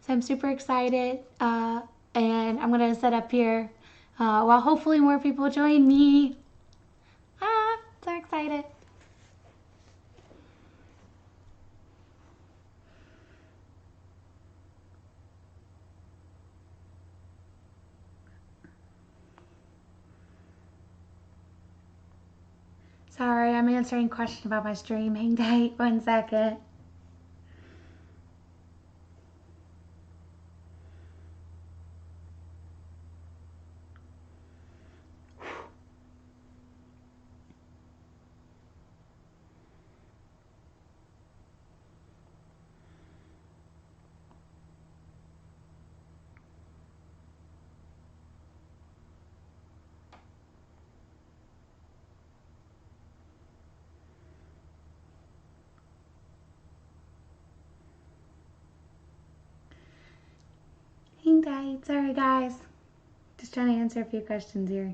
So I'm super excited, and I'm gonna set up here while hopefully more people join me. So excited. Sorry, I'm answering a question about my stream. Hang tight 1 second. Hang tight. Sorry, guys. Just trying to answer a few questions here.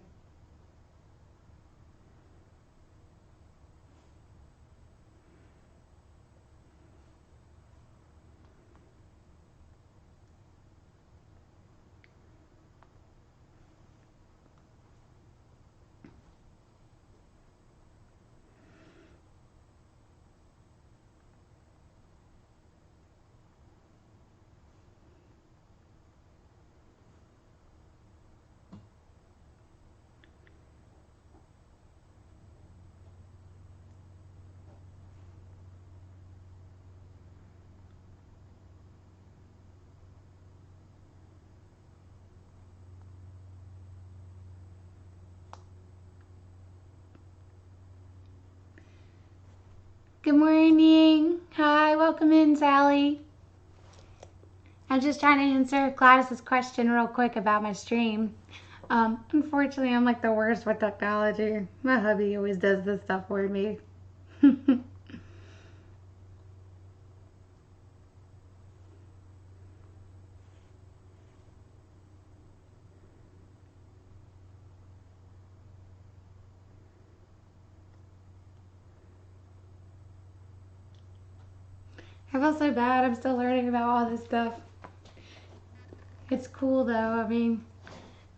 Good morning. Hi, welcome in, Sally. I'm just trying to answer Gladys's question real quick about my stream. Unfortunately, I'm like the worst with technology. My hubby always does this stuff for me. I feel so bad. I'm still learning about all this stuff. It's cool though. I mean,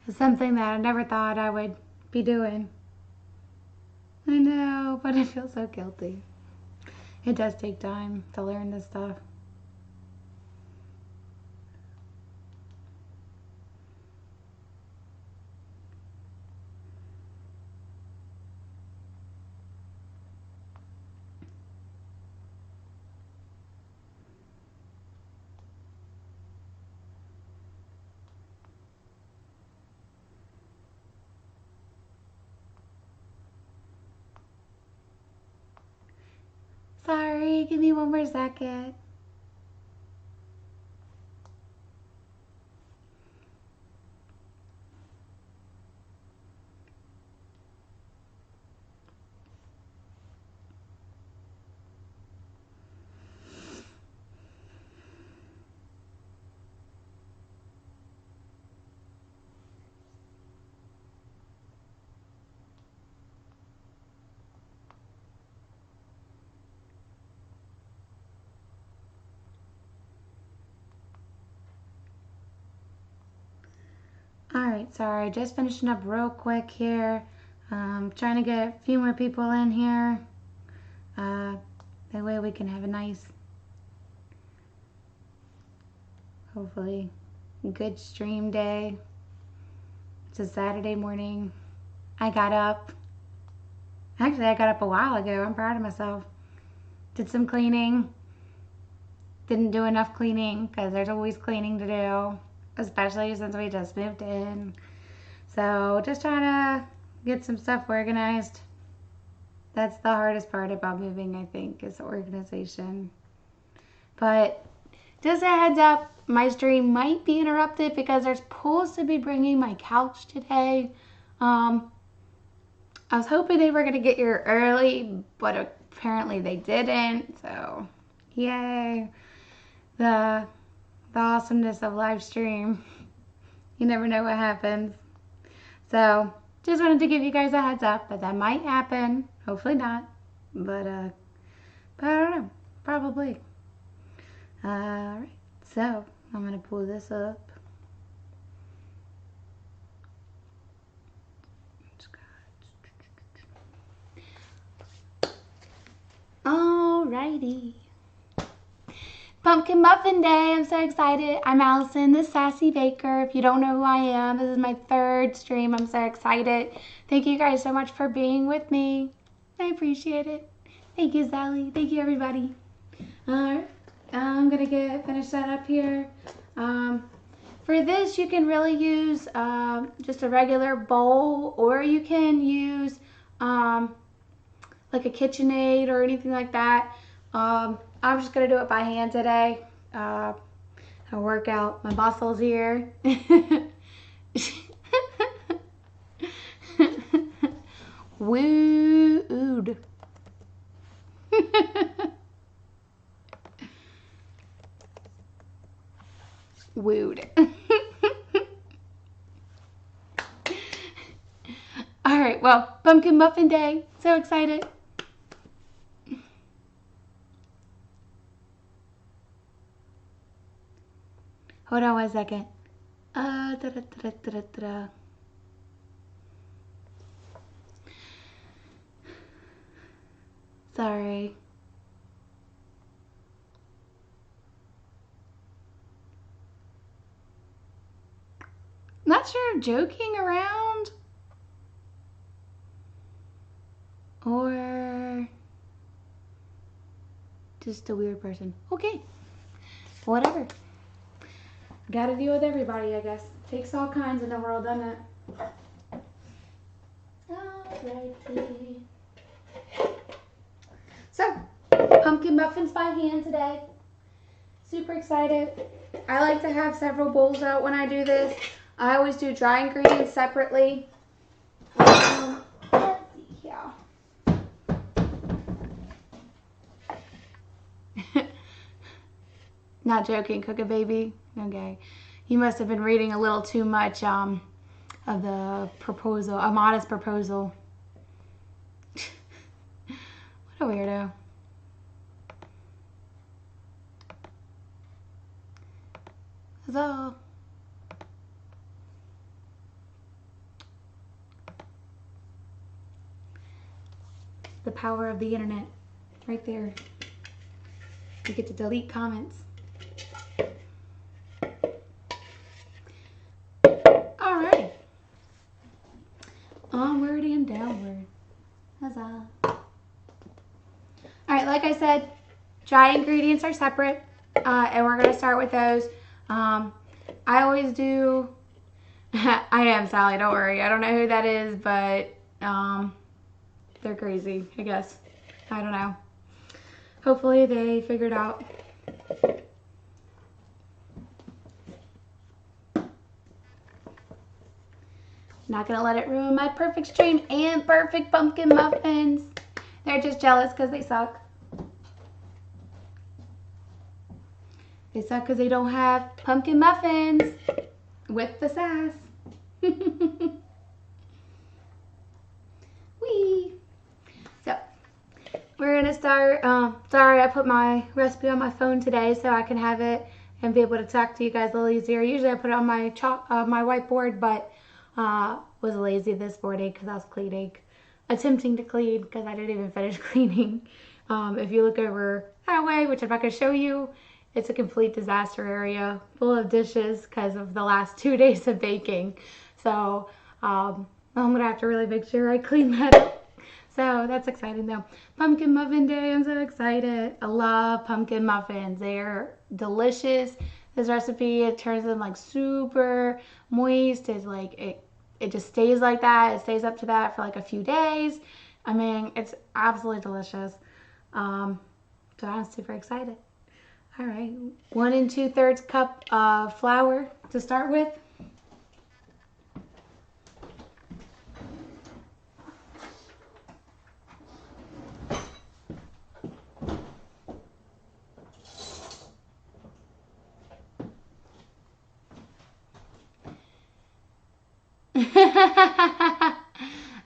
it's something that I never thought I would be doing. I know, but I feel so guilty. It does take time to learn this stuff. Sorry, give me 1 more second. Alright, sorry, just finishing up real quick here. Trying to get a few more people in here. That way we can have a nice, hopefully, good stream day. It's a Saturday morning. I got up. Actually, I got up a while ago. I'm proud of myself. Did some cleaning. Didn't do enough cleaning because there's always cleaning to do, especially since we just moved in. So just trying to get some stuff organized. That's the hardest part about moving, I think, is organization. But just a heads up, my stream might be interrupted because they're supposed to be bringing my couch today. I was hoping they were going to get here early, but apparently they didn't. So, yay. The awesomeness of live stream. You never know what happens. So, just wanted to give you guys a heads up that might happen. Hopefully not. But I don't know. Probably. Alright. So, I'm going to pull this up. Alrighty. Pumpkin Muffin Day. I'm so excited. I'm Allison, the Sassy Baker. If you don't know who I am, this is my 3rd stream. I'm so excited. Thank you guys so much for being with me. I appreciate it. Thank you, Sally. Thank you, everybody. Alright. I'm going to finish that up here. For this, you can really use just a regular bowl, or you can use like a KitchenAid or anything like that. I'm just going to do it by hand today. I'll work out my muscles here. Wooed. Wooed. Alright, well, Pumpkin Muffin Day. So excited. Hold on 1 second. Sorry. Not sure if joking around or just a weird person. Okay, whatever. Gotta deal with everybody, I guess. Takes all kinds in the world, doesn't it? Alrighty. So, pumpkin muffins by hand today. Super excited. I like to have several bowls out when I do this. I always do dry ingredients separately. Let's see here. Not joking, Cook a Baby. Okay. You must have been reading a little too much of the proposal, a modest proposal. What a weirdo. Huzzah. The power of the internet. Right there. You get to delete comments. Alright. Onward and downward. Huzzah. Alright, like I said, dry ingredients are separate. And we're going to start with those. I always do... I am Sally, don't worry. I don't know who that is, but they're crazy, I guess. I don't know. Hopefully they figured out. Not going to let it ruin my perfect stream and perfect pumpkin muffins. They're just jealous because they suck. They suck because they don't have pumpkin muffins with the sass. Whee! So, we're going to start. Sorry, I put my recipe on my phone today so I can have it and be able to talk to you guys a little easier. Usually I put it on my my whiteboard, but was lazy this morning because I was cleaning. Attempting to clean because I didn't even finish cleaning. If you look over that way, which I'm not going to show you, it's a complete disaster area full of dishes because of the last 2 days of baking. So I'm going to have to really make sure I clean that up. So that's exciting though. Pumpkin Muffin Day, I'm so excited. I love pumpkin muffins. They're delicious. This recipe, it turns them like super moist. It's like, it just stays like that. It stays up to that for like a few days. I mean, it's absolutely delicious. So I'm super excited. All right, 1 2/3 cup of flour to start with.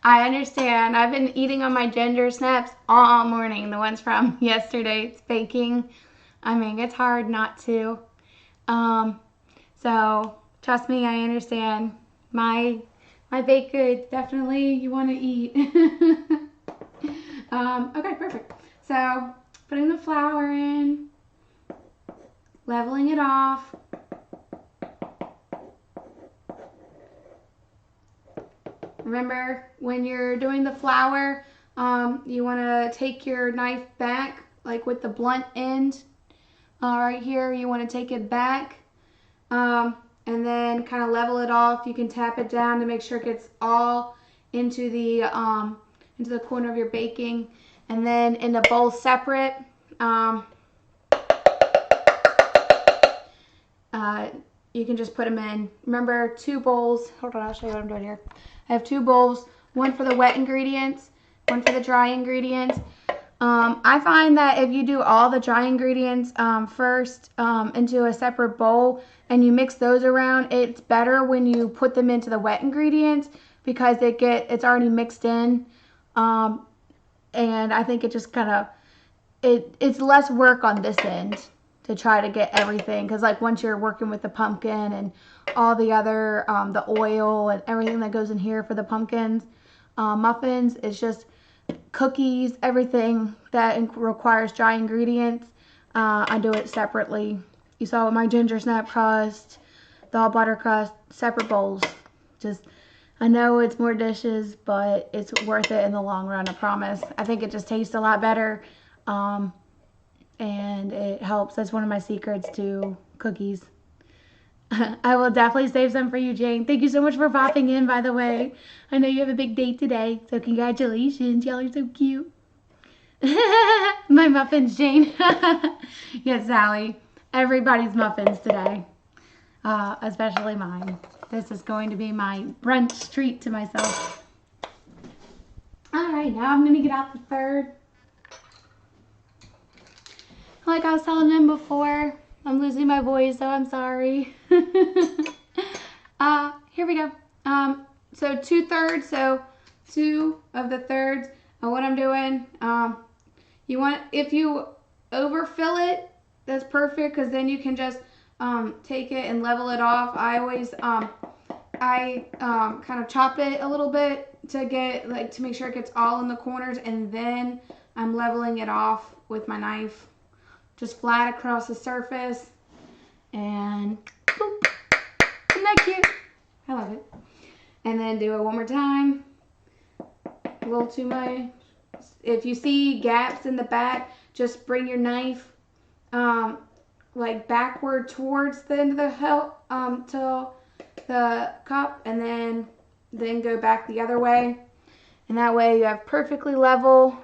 I understand. I've been eating on my ginger snaps all morning. The ones from yesterday's baking. I mean, it's hard not to. So trust me, I understand. My baked goods definitely you want to eat. Okay, perfect. So putting the flour in, leveling it off. Remember, when you're doing the flour, you want to take your knife back, like with the blunt end right here. You want to take it back, and then kind of level it off. You can tap it down to make sure it gets all into the corner of your baking, and then in the bowl separate. You can just put them in. Remember, 2 bowls. Hold on, I'll show you what I'm doing here. I have 2 bowls, one for the wet ingredients, one for the dry ingredients. I find that if you do all the dry ingredients first into a separate bowl and you mix those around, it's better when you put them into the wet ingredients because it's already mixed in. And I think it just kind of, it's less work on this end to try to get everything, because like once you're working with the pumpkin and all the other the oil and everything that goes in here for the pumpkins, muffins, it's just cookies, everything that requires dry ingredients. I do it separately. You saw with my ginger snap crust, the all butter crust, separate bowls. Just, I know it's more dishes, but it's worth it in the long run, I promise. I think it just tastes a lot better. And it helps. That's one of my secrets to cookies. I will definitely save some for you, Jane. Thank you so much for popping in, by the way. I know you have a big day today, so congratulations. Y'all are so cute. My muffins, Jane. Yes, Sally. Everybody's muffins today, especially mine. This is going to be my brunch treat to myself. All right, now I'm going to get out the third. Like I was telling them before, I'm losing my voice, so I'm sorry. Here we go. So 2/3, so 2 of the thirds. And what I'm doing, you want, if you overfill it, that's perfect, because then you can just take it and level it off. I always, kind of chop it a little bit to get, like, to make sure it gets all in the corners, and then I'm leveling it off with my knife. Just flat across the surface, and boop. Isn't that cute? I love it. And then do it one more time. A little too much. If you see gaps in the back, just bring your knife like backward towards the end of the till the cup, and then go back the other way. And that way you have perfectly level.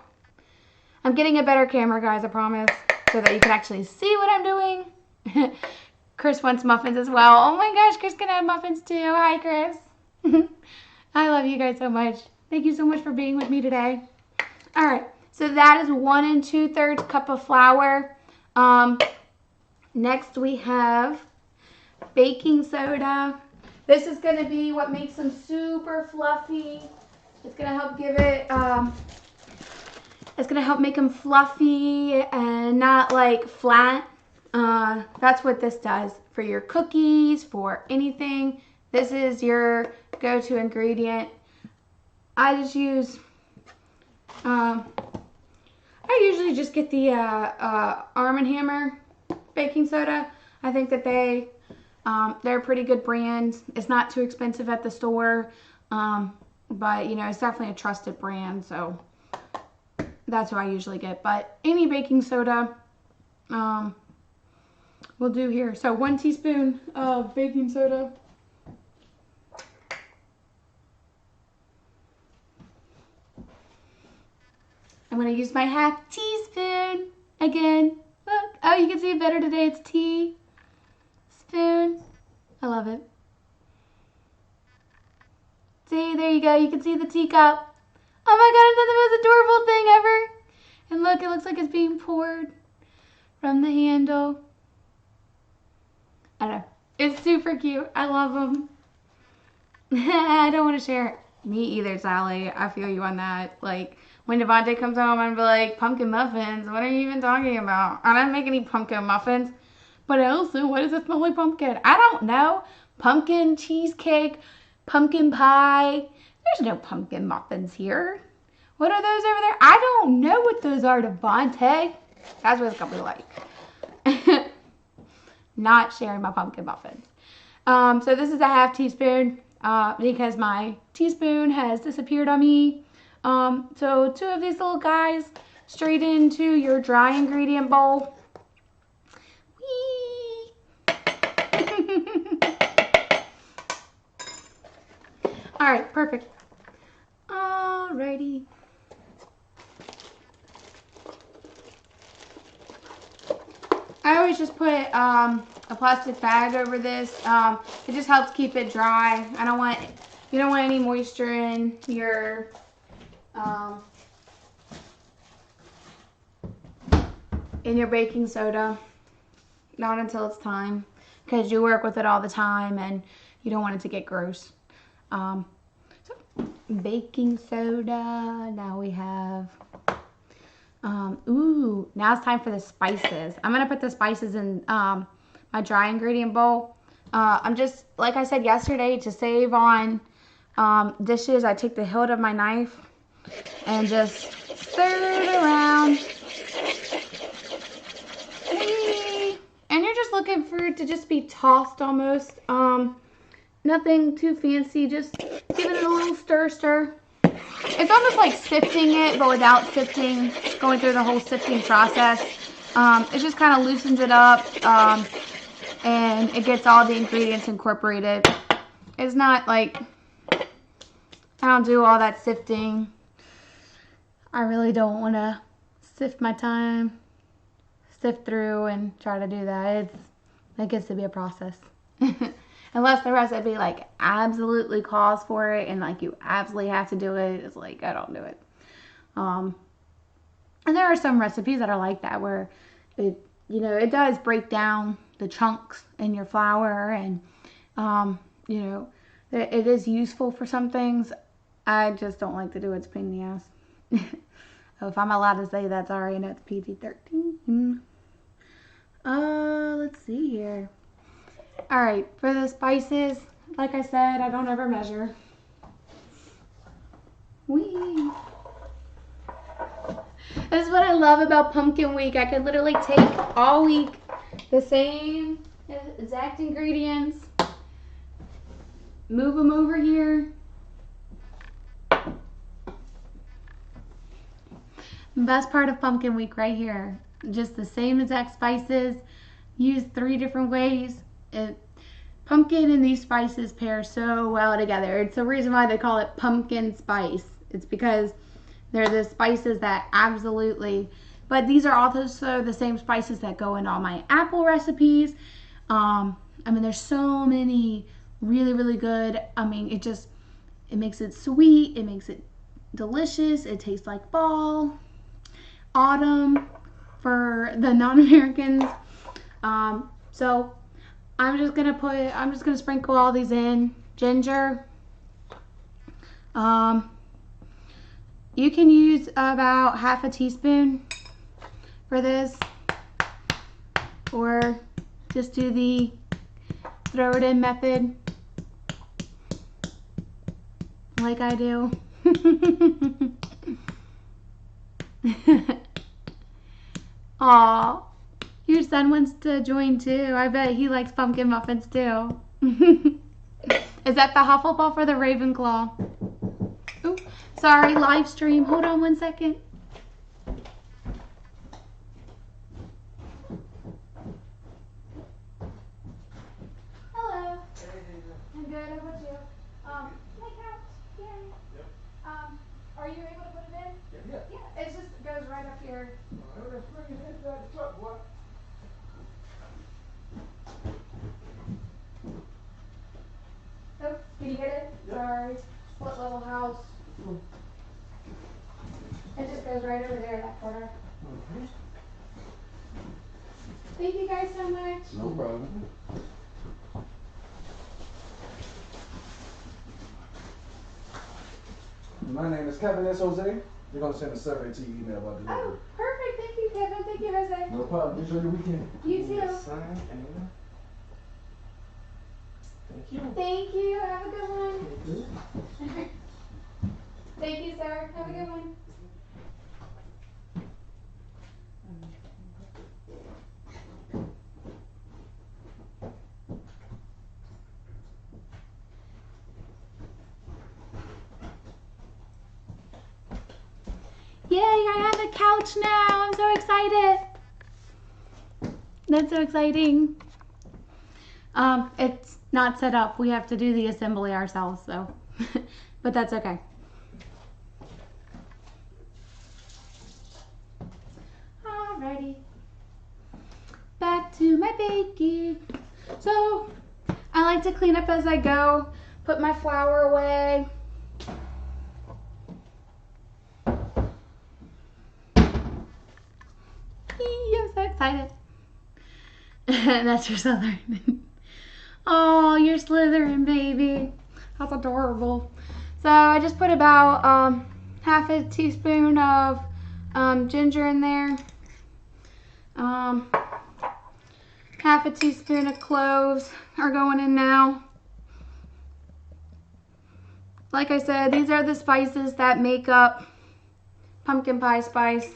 I'm getting a better camera, guys, I promise, so that you can actually see what I'm doing. Chris wants muffins as well. Oh my gosh, Chris can have muffins too. Hi, Chris. I love you guys so much. Thank you so much for being with me today. All right, so that is 1 2/3 cup of flour. Next we have baking soda. This is going to be what makes them super fluffy. It's going to help give it, it's going to help make them fluffy and not like flat. That's what this does for your cookies, for anything. This is your go-to ingredient. I just use, I usually just get the Arm & Hammer baking soda. I think that they're a pretty good brand. It's not too expensive at the store, but you know, it's definitely a trusted brand, so that's what I usually get. But any baking soda will do here. So 1 teaspoon of baking soda. I'm going to use my 1/2 teaspoon again. Look. Oh, you can see it better today. It's teaspoon. I love it. See, there you go. You can see the teacup. Oh my god, it's the most adorable thing ever. And look, it looks like it's being poured from the handle. I don't know. It's super cute. I love them. I don't want to share it. Me either, Sally. I feel you on that. Like, when Devontae comes home, I'm be like, pumpkin muffins? What are you even talking about? I don't make any pumpkin muffins. But also, what does it smell like pumpkin? I don't know. Pumpkin cheesecake, pumpkin pie. There's no pumpkin muffins here. What are those over there? I don't know what those are, Devontae. That's what it's gonna be like. Not sharing my pumpkin muffins. So this is a half teaspoon because my teaspoon has disappeared on me. So 2 of these little guys straight into your dry ingredient bowl. Whee! All right, perfect. Alrighty. I always just put a plastic bag over this. It just helps keep it dry. You don't want any moisture in your baking soda. Not until it's time, because you work with it all the time and you don't want it to get gross. So baking soda. Now we have. Now it's time for the spices. I'm gonna put the spices in my dry ingredient bowl. I'm just, like I said yesterday, to save on dishes, I take the hilt of my knife and just stir it around. And you're just looking for it to just be tossed almost. Nothing too fancy, just giving it a little stir. It's almost like sifting it, but without sifting, going through the whole sifting process. It just kind of loosens it up, and it gets all the ingredients incorporated. It's not like, I don't do all that sifting. I really don't want to sift through and try to do that. It gets to be a process. Unless the recipe like absolutely calls for it and like you absolutely have to do it, it's like I don't do it. And there are some recipes that are like that where it does break down the chunks in your flour, and it is useful for some things. I just don't like to do it. It's a pain in the ass. If I'm allowed to say that, sorry, and it's PG-13. Let's see here. All right, for the spices, like I said, I don't ever measure. Whee! This is what I love about pumpkin week. I could literally take all week the same exact ingredients, move them over here. Best part of pumpkin week right here. Just the same exact spices, used 3 different ways. Pumpkin and these spices pair so well together. It's the reason why they call it pumpkin spice. It's because they're the spices that absolutely, but these are also the same spices that go in all my apple recipes. There's so many really, really good. It makes it sweet. It makes it delicious. It tastes like fall, autumn for the non-Americans. So I'm just gonna sprinkle all these in. Ginger. You can use about half a teaspoon for this, or just do the throw it in method like I do. Aw, your son wants to join too. I bet he likes pumpkin muffins too. Is that the Hufflepuff or the Ravenclaw? Ooh, sorry, live stream. Hold on 1 second. Hello. I'm good. How about you? My couch. Yay. Yep. Are you able to put it in? Yeah. Yeah. It just goes right up here. Let's bring it inside the truck, boy. Oh, can you get it? Yep. Sorry. Split level house. It just goes right over there, that corner. Okay. Thank you guys so much. No problem. My name is Kevin S. Jose. You're going to send a survey to your email about delivery. Oh, perfect. Thank you, Kevin. Thank Thank you, Jose. No problem. Enjoy your weekend. You too. Yes, thank you. Thank you. Have a good one. You too. Thank you, sir. Have a good one. Yay, I have a couch now. I'm so excited. That's so exciting. It's not set up. We have to do the assembly ourselves, so but that's okay. Alrighty. Back to my baking. So I like to clean up as I go, put my flour away. I'm so excited. That's your Southern. Oh, you're Slytherin, baby. That's adorable. So I just put about half a teaspoon of ginger in there. Half a teaspoon of cloves are going in now. Like I said, these are the spices that make up pumpkin pie spice.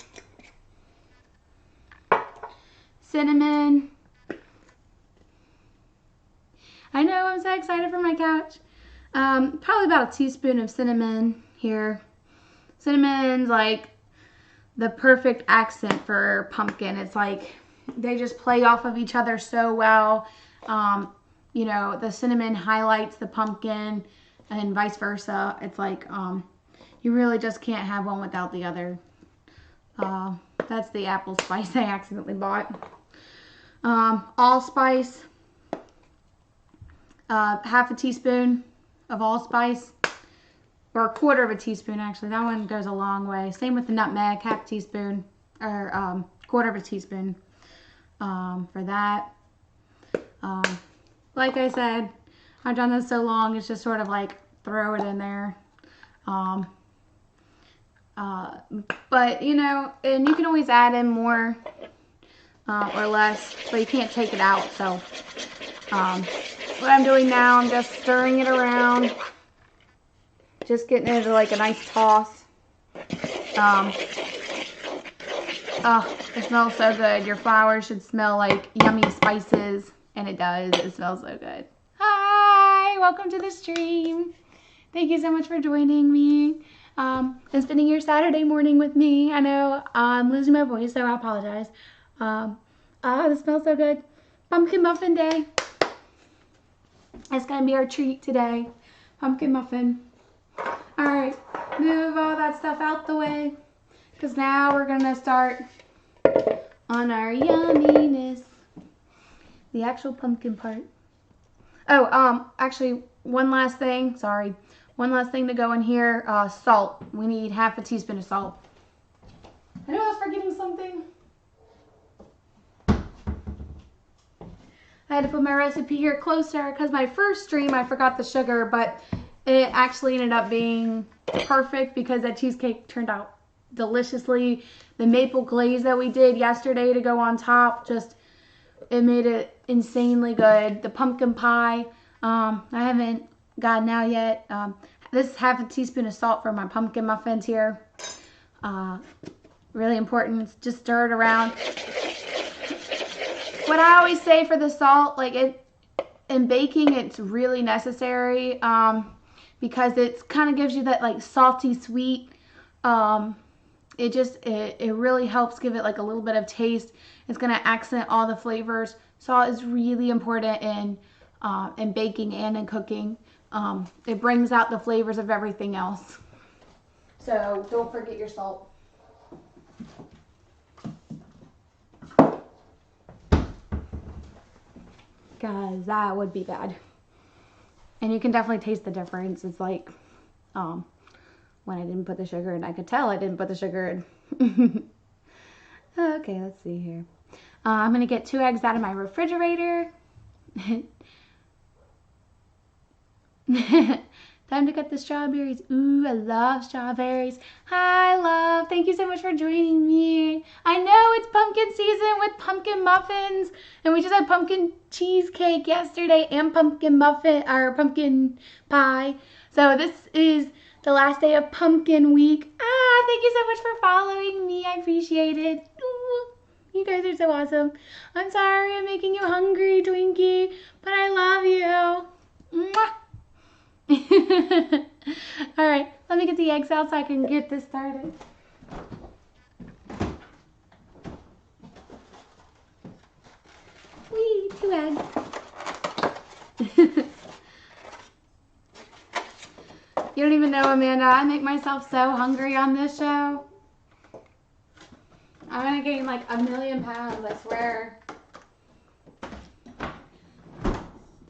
Cinnamon. I know, I'm so excited for my couch. Probably about a teaspoon of cinnamon here. Cinnamon's like the perfect accent for pumpkin. It's like they just play off of each other so well. You know, the cinnamon highlights the pumpkin and vice versa. It's like you really just can't have one without the other. That's the apple spice I accidentally bought. Allspice. Half a teaspoon of allspice, or a quarter of a teaspoon actually. That one goes a long way. Same with the nutmeg, half a teaspoon, or quarter of a teaspoon for that. Like I said, I've done this so long, it's just sort of like throw it in there. But you know, and you can always add in more or less, but you can't take it out. So what I'm doing now, I'm just stirring it around, just getting it like a nice toss. Oh, it smells so good. Your flour should smell like yummy spices, and it does. It smells so good. Hi, welcome to the stream. Thank you so much for joining me and spending your Saturday morning with me. I know I'm losing my voice, so I apologize. This smells so good. Pumpkin muffin day. It's gonna be our treat today. Pumpkin muffin. Alright, move all that stuff out the way, because now we're gonna start on our yumminess. The actual pumpkin part. Oh, actually, one last thing. Sorry. One last thing to go in here. Salt. We need half a teaspoon of salt. I know I was forgetting something. I had to put my recipe here closer because my first stream I forgot the sugar, but it actually ended up being perfect because that cheesecake turned out deliciously. The maple glaze that we did yesterday to go on top, just, it made it insanely good. The pumpkin pie, I haven't gotten out yet. This is half a teaspoon of salt for my pumpkin muffins here. Really important. Just stir it around. What I always say for the salt, like in baking, it's really necessary because it kind of gives you that like salty sweet. It really helps give it like a little bit of taste. It's gonna accent all the flavors. Salt is really important in baking and in cooking. It brings out the flavors of everything else. So don't forget your salt. Because that would be bad. And you can definitely taste the difference. It's like when I didn't put the sugar in. I could tell I didn't put the sugar in. Okay, let's see here. I'm going to get 2 eggs out of my refrigerator. Time to cut the strawberries. Ooh, I love strawberries. Hi, love. Thank you so much for joining me. I know it's pumpkin season with pumpkin muffins, and we just had pumpkin cheesecake yesterday and pumpkin pumpkin pie. So this is the last day of pumpkin week. Thank you so much for following me. I appreciate it. Ooh, you guys are so awesome. I'm sorry I'm making you hungry, Twinkie, but I love you. Mwah. All right, let me get the eggs out so I can get this started. Whee, 2 eggs. You don't even know, Amanda, I make myself so hungry on this show. I'm gonna gain like 1,000,000 pounds, I swear.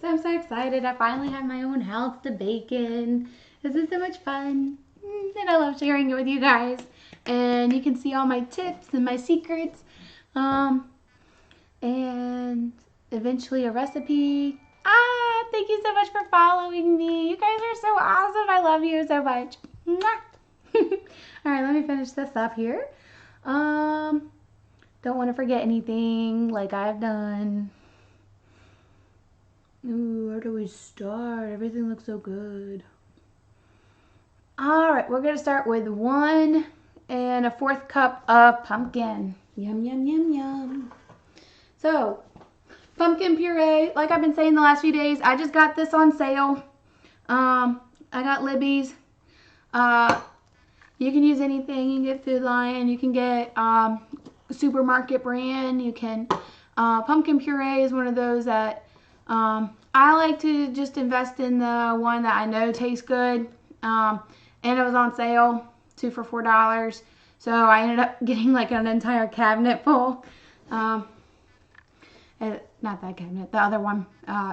So I'm so excited. I finally have my own house to bake in. This is so much fun. And I love sharing it with you guys. And you can see all my tips and my secrets. And eventually a recipe. Thank you so much for following me. You guys are so awesome. I love you so much. All right, let me finish this up here. Don't want to forget anything like I've done. Ooh, where do we start? Everything looks so good. All right, we're going to start with 1 1/4 cup of pumpkin. Yum, yum, yum, yum. So, pumpkin puree, like I've been saying the last few days, I just got this on sale. I got Libby's. You can use anything. You can get Food Lion. You can get supermarket brand. You can, pumpkin puree is one of those that I like to just invest in the one that I know tastes good. And it was on sale, 2 for $4. So I ended up getting like an entire cabinet full. Not that cabinet, the other one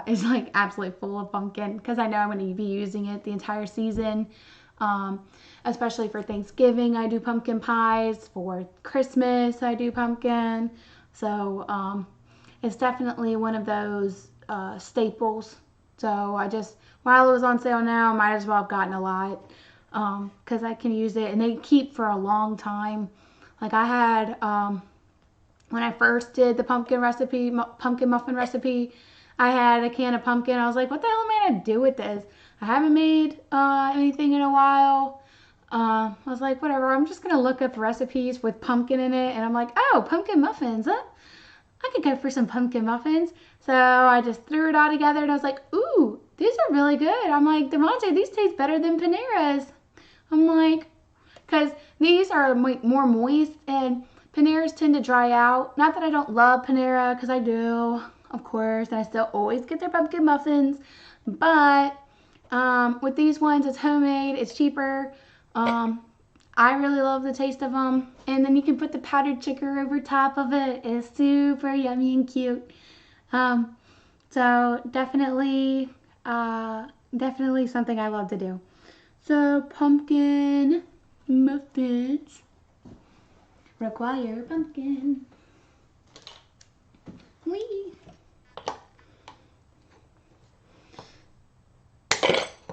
is like absolutely full of pumpkin because I know I'm going to be using it the entire season. Especially for Thanksgiving, I do pumpkin pies. For Christmas, I do pumpkin. So it's definitely one of those staples. So I just, while it was on sale now, I might as well have gotten a lot because I can use it and they keep for a long time. Like I had, when I first did the pumpkin muffin recipe, I had a can of pumpkin. I was like, what the hell am I going to do with this? I haven't made anything in a while. I was like, whatever, I'm just going to look up recipes with pumpkin in it. And I'm like, oh, pumpkin muffins. Huh? I could go for some pumpkin muffins. So I just threw it all together and I was like, ooh, these are really good. I'm like, Devontae, these taste better than Panera's. I'm like, because these are more moist and Panera's tend to dry out. Not that I don't love Panera, because I do, of course, and I still always get their pumpkin muffins. But with these ones, it's homemade, it's cheaper. I really love the taste of them. And then you can put the powdered sugar over top of it. It's super yummy and cute. So definitely something I love to do. So pumpkin muffins require pumpkin. Whee!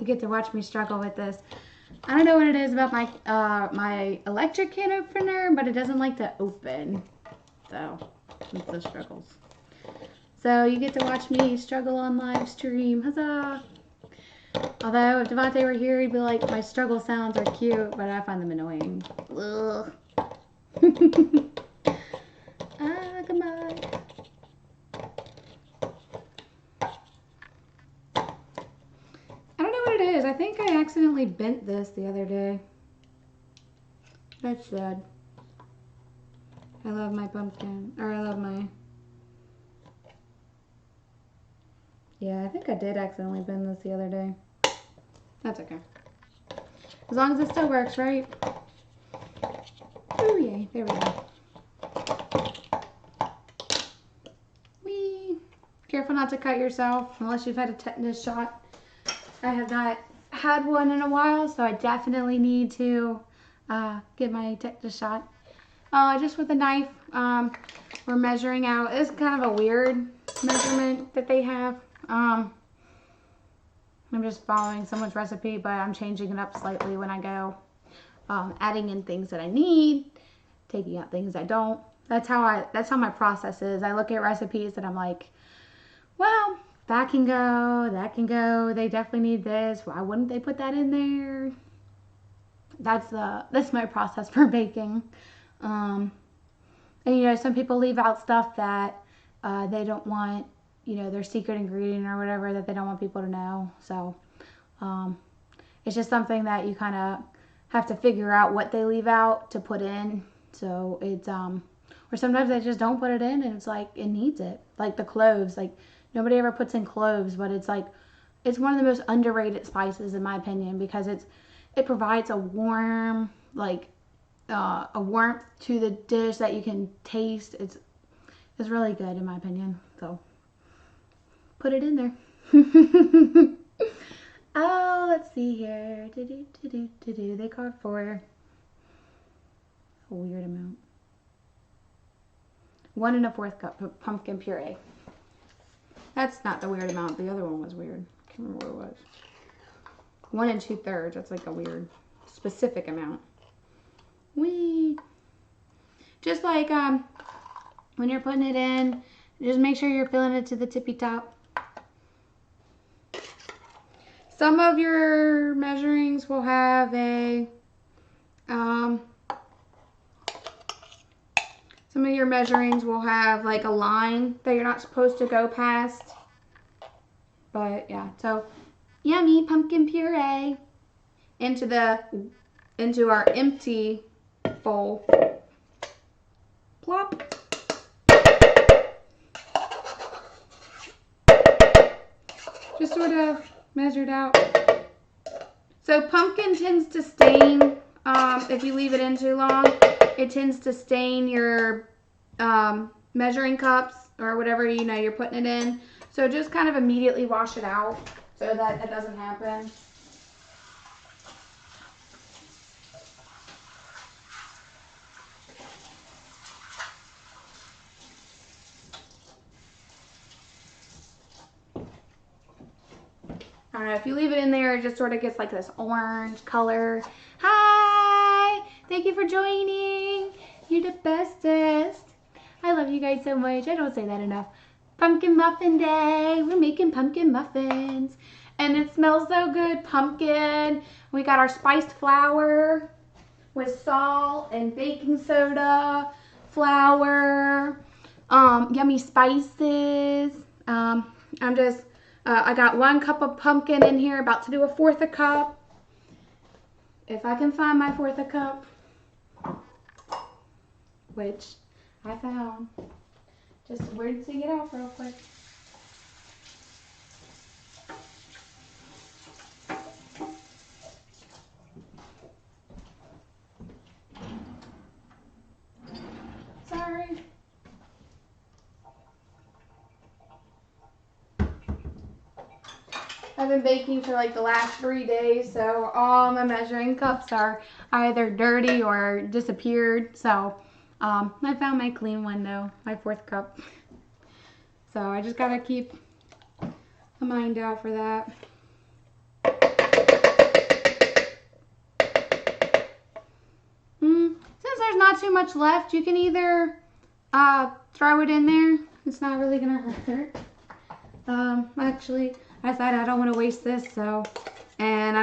You get to watch me struggle with this. I don't know what it is about my my electric can opener, but it doesn't like to open. So it's the struggles. So you get to watch me struggle on live stream. Huzzah! Although if Devontae were here, he'd be like, my struggle sounds are cute, but I find them annoying. Ugh. Come on. I don't know what it is. I think I accidentally bent this the other day. That's sad. I love my pumpkin. Or I love my... Yeah, I think I did accidentally bend this the other day. That's okay. As long as it still works, right? Oh, yay. There we go. Whee! Careful not to cut yourself unless you've had a tetanus shot. I have not had one in a while, so I definitely need to get my tetanus shot. Just with a knife, we're measuring out. It's kind of a weird measurement that they have. I'm just following someone's recipe, but I'm changing it up slightly when I go. Adding in things that I need, taking out things I don't. That's how my process is. I look at recipes and I'm like, well, that can go, that can go. They definitely need this. Why wouldn't they put that in there? That's my process for baking. And you know, some people leave out stuff that they don't want, you know, their secret ingredient or whatever that they don't want people to know. So it's just something that you kind of have to figure out what they leave out to put in. So it's or sometimes they just don't put it in and it's like it needs it. Like the cloves, like nobody ever puts in cloves, but it's like it's one of the most underrated spices in my opinion because it provides a warm a warmth to the dish that you can taste. It's really good in my opinion. So put it in there. Oh, let's see here. They called for a weird amount. 1 1/4 cup of pumpkin puree. That's not the weird amount. The other one was weird. I can't remember what it was. 1 2/3. That's like a weird specific amount. Just like when you're putting it in, just make sure you're filling it to the tippy top. Some of your measurings will have a like a line that you're not supposed to go past. But yeah, so yummy pumpkin puree into our empty bowl. Plop. Just sort of measured out. So pumpkin tends to stain if you leave it in too long. It tends to stain your measuring cups or whatever you know you're putting it in. So just kind of immediately wash it out so that it doesn't happen. I don't know, if you leave it in there, it just sort of gets like this orange color. Hi! Thank you for joining. You're the bestest. I love you guys so much. I don't say that enough. Pumpkin muffin day. We're making pumpkin muffins. And it smells so good. Pumpkin. We got our spiced flour with salt and baking soda, flour, yummy spices. I got 1 cup of pumpkin in here, about to do 1/4 cup. If I can find my 1/4 cup, which I found. Just rinsing it off real quick. Sorry. I've been baking for like the last 3 days, so all my measuring cups are either dirty or disappeared. So I found my clean one though, my 4th cup. So I just gotta keep a mind out for that. Since there's not too much left, you can either throw it in there. It's not really gonna hurt. Actually, I decided I don't want to waste this, so, and I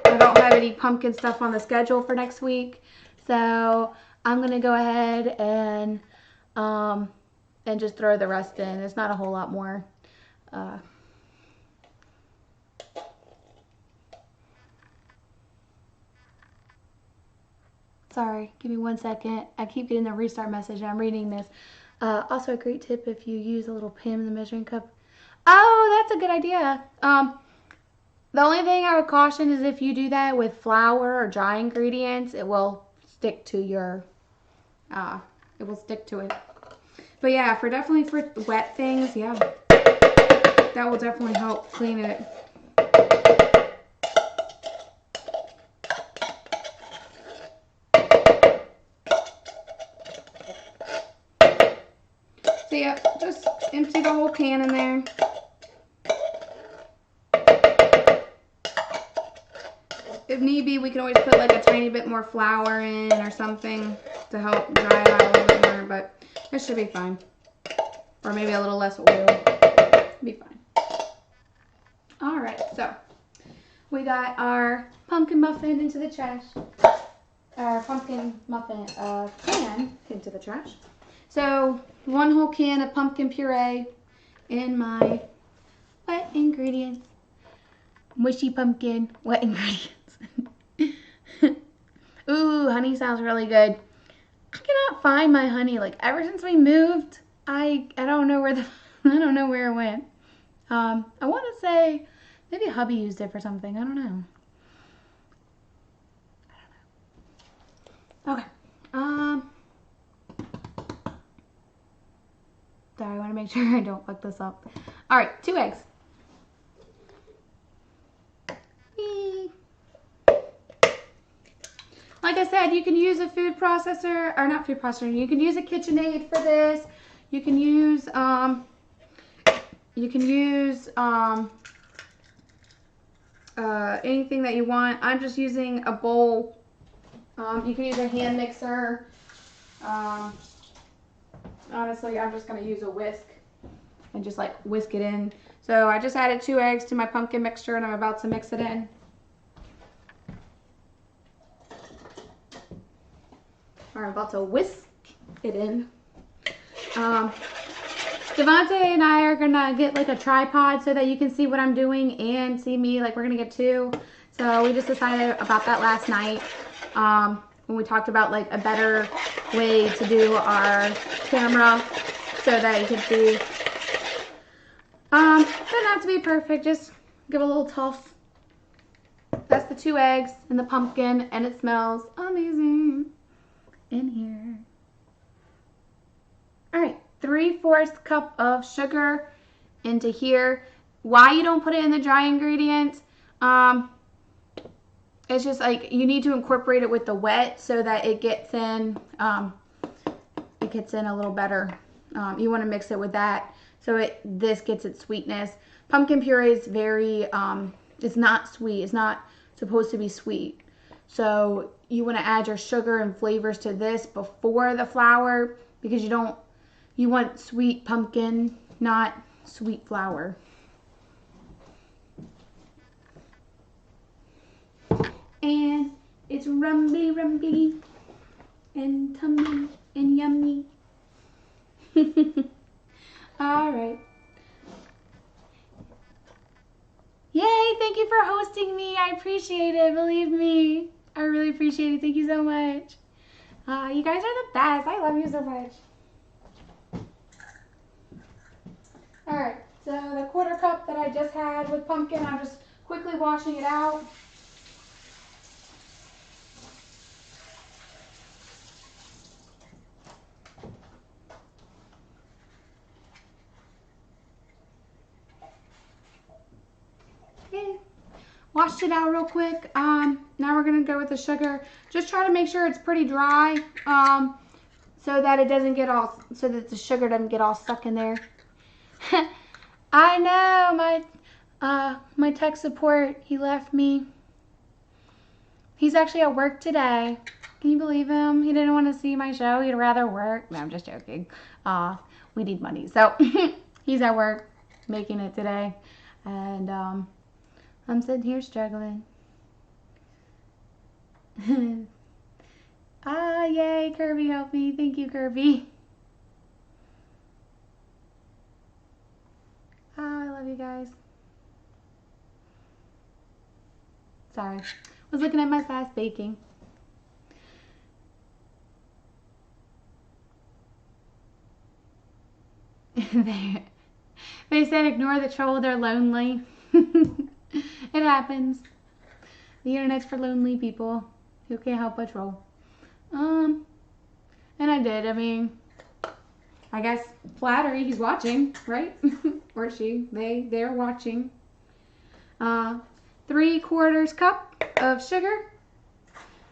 don't have any pumpkin stuff on the schedule for next week, so I'm gonna go ahead and just throw the rest in. It's not a whole lot more. Sorry, give me 1 second. I keep getting the restart message. I'm reading this. Also, a great tip if you use a little pin in the measuring cup. Oh, that's a good idea. The only thing I would caution is if you do that with flour or dry ingredients, it will stick to your, it will stick to it. But yeah, definitely for wet things, yeah, that will definitely help clean it. So yeah, just empty the whole can in there. if need be, we can always put like a tiny bit more flour in or something to help dry it out a little bit more, but it should be fine. Or maybe a little less oil. Be fine. All right, so we got our pumpkin muffin into the trash. Our pumpkin muffin can into the trash. So 1 whole can of pumpkin puree in my wet ingredients. Mushy pumpkin, wet ingredients. Ooh, honey sounds really good. I cannot find my honey. Like ever since we moved, I don't know where I don't know where it went. I want to say maybe hubby used it for something. I don't know. Okay. Sorry, I want to make sure I don't fuck this up. All right, 2 eggs. Whee. Like I said, you can use a food processor, or not food processor. You can use a KitchenAid for this. You can use anything that you want. I'm just using a bowl. You can use a hand mixer. Honestly, I'm just going to use a whisk and just like whisk it in. So I just added 2 eggs to my pumpkin mixture and I'm about to mix it in. I'm about to whisk it in. Devontae and I are going to get like a tripod so that you can see what I'm doing and see me. Like we're going to get 2. So we just decided about that last night. When we talked about like a better way to do our camera so that you can see. Doesn't have to be perfect, just give a little toss. That's the 2 eggs and the pumpkin, and it smells amazing in here. All right, 3/4 cup of sugar into here. Why you don't put it in the dry ingredients? It's just like you need to incorporate it with the wet so that it gets in. It gets in a little better. You want to mix it with that so this gets its sweetness. Pumpkin puree is very. It's not sweet. It's not supposed to be sweet. So you want to add your sugar and flavors to this before the flour because you want sweet pumpkin, not sweet flour. And it's rumby and tummy and yummy. All right. Yay, thank you for hosting me. I appreciate it. Believe me. I really appreciate it. Thank you so much. You guys are the best. I love you so much. All right. So the 1/4 cup that I just had with pumpkin, I'm just quickly washing it out. Okay. Washed it out real quick. Now we're gonna go with the sugar. Just try to make sure it's pretty dry, so that it doesn't get all, so that the sugar doesn't get all stuck in there. I know my tech support. He left me. He's actually at work today. Can you believe him? He didn't want to see my show. He'd rather work. No, I'm just joking. We need money, so he's at work making it today, and I'm sitting here struggling. Yay, Kirby helped me. Thank you, Kirby. I love you guys. Sorry. I was looking at my Sass baking. They said ignore the troll, they're lonely. It happens. The internet's for lonely people who can't help but troll. And I did. I mean, I guess flattery. He's watching, right? Or she. They're watching. 3/4 cup of sugar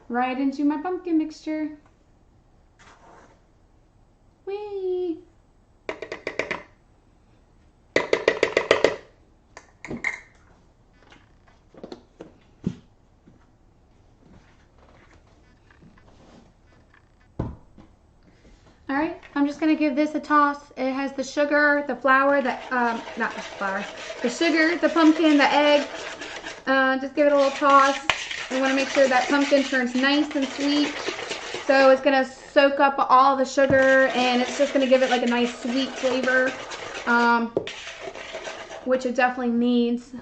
right into my pumpkin mixture. Whee! just gonna give this a toss. It has the sugar, the flour, not the flour, the sugar, the pumpkin, the egg. Just give it a little toss. We want to make sure that pumpkin turns nice and sweet. So it's gonna soak up all the sugar, and it's just gonna give it like a nice sweet flavor, which it definitely needs,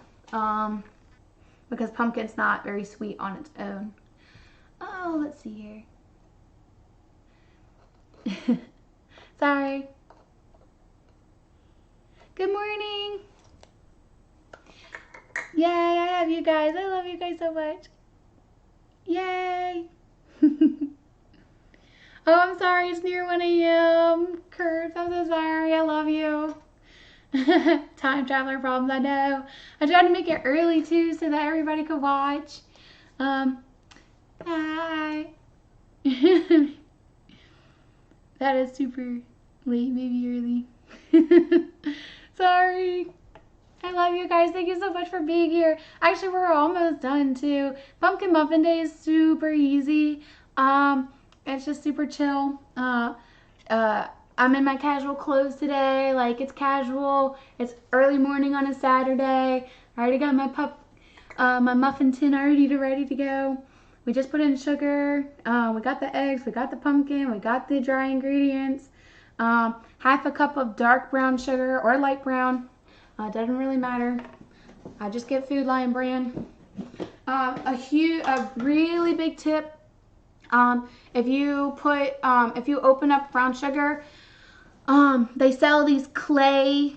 because pumpkin's not very sweet on its own. Oh, let's see here. Sorry. Good morning. Yay, I have you guys. I love you guys so much. Yay. Oh, I'm sorry. It's near 1 a.m. Kurt, I'm so sorry. I love you. Time traveler problems, I know. I tried to make it early too so that everybody could watch. Hi. That is super late, maybe early. Sorry. I love you guys. Thank you so much for being here. Actually, we're almost done too. Pumpkin Muffin Day is super easy. It's just super chill. I'm in my casual clothes today. Like, it's casual. It's early morning on a Saturday. I already got my muffin tin already ready to go. We just put in sugar. We got the eggs. We got the pumpkin. We got the dry ingredients. Half a cup of dark brown sugar or light brown. Doesn't really matter. I just get Food Lion brand. A really big tip. If you open up brown sugar, they sell these clay.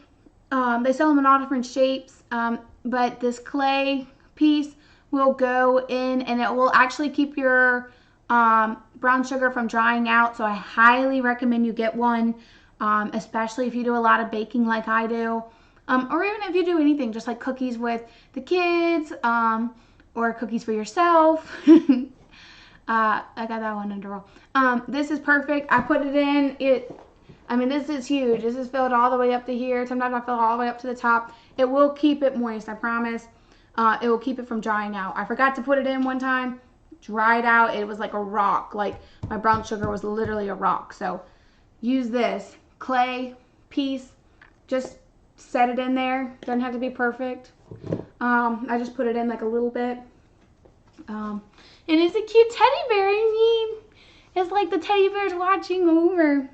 They sell them in all different shapes. But this clay piece will go in, and it will actually keep your brown sugar from drying out. So I highly recommend you get one, especially if you do a lot of baking like I do. Or even if you do anything, just like cookies with the kids, or cookies for yourself. I got that one under roll. This is perfect. I put it in. This is huge. This is filled all the way up to here. Sometimes I fill it all the way up to the top. It will keep it moist, I promise. It will keep it from drying out. I forgot to put it in one time. Dried out. It was like a rock. Like, my brown sugar was literally a rock. So use this clay piece. Just set it in there. Doesn't have to be perfect. I just put it in like a little bit. And it's a cute teddy bear. It's like the teddy bear's watching over.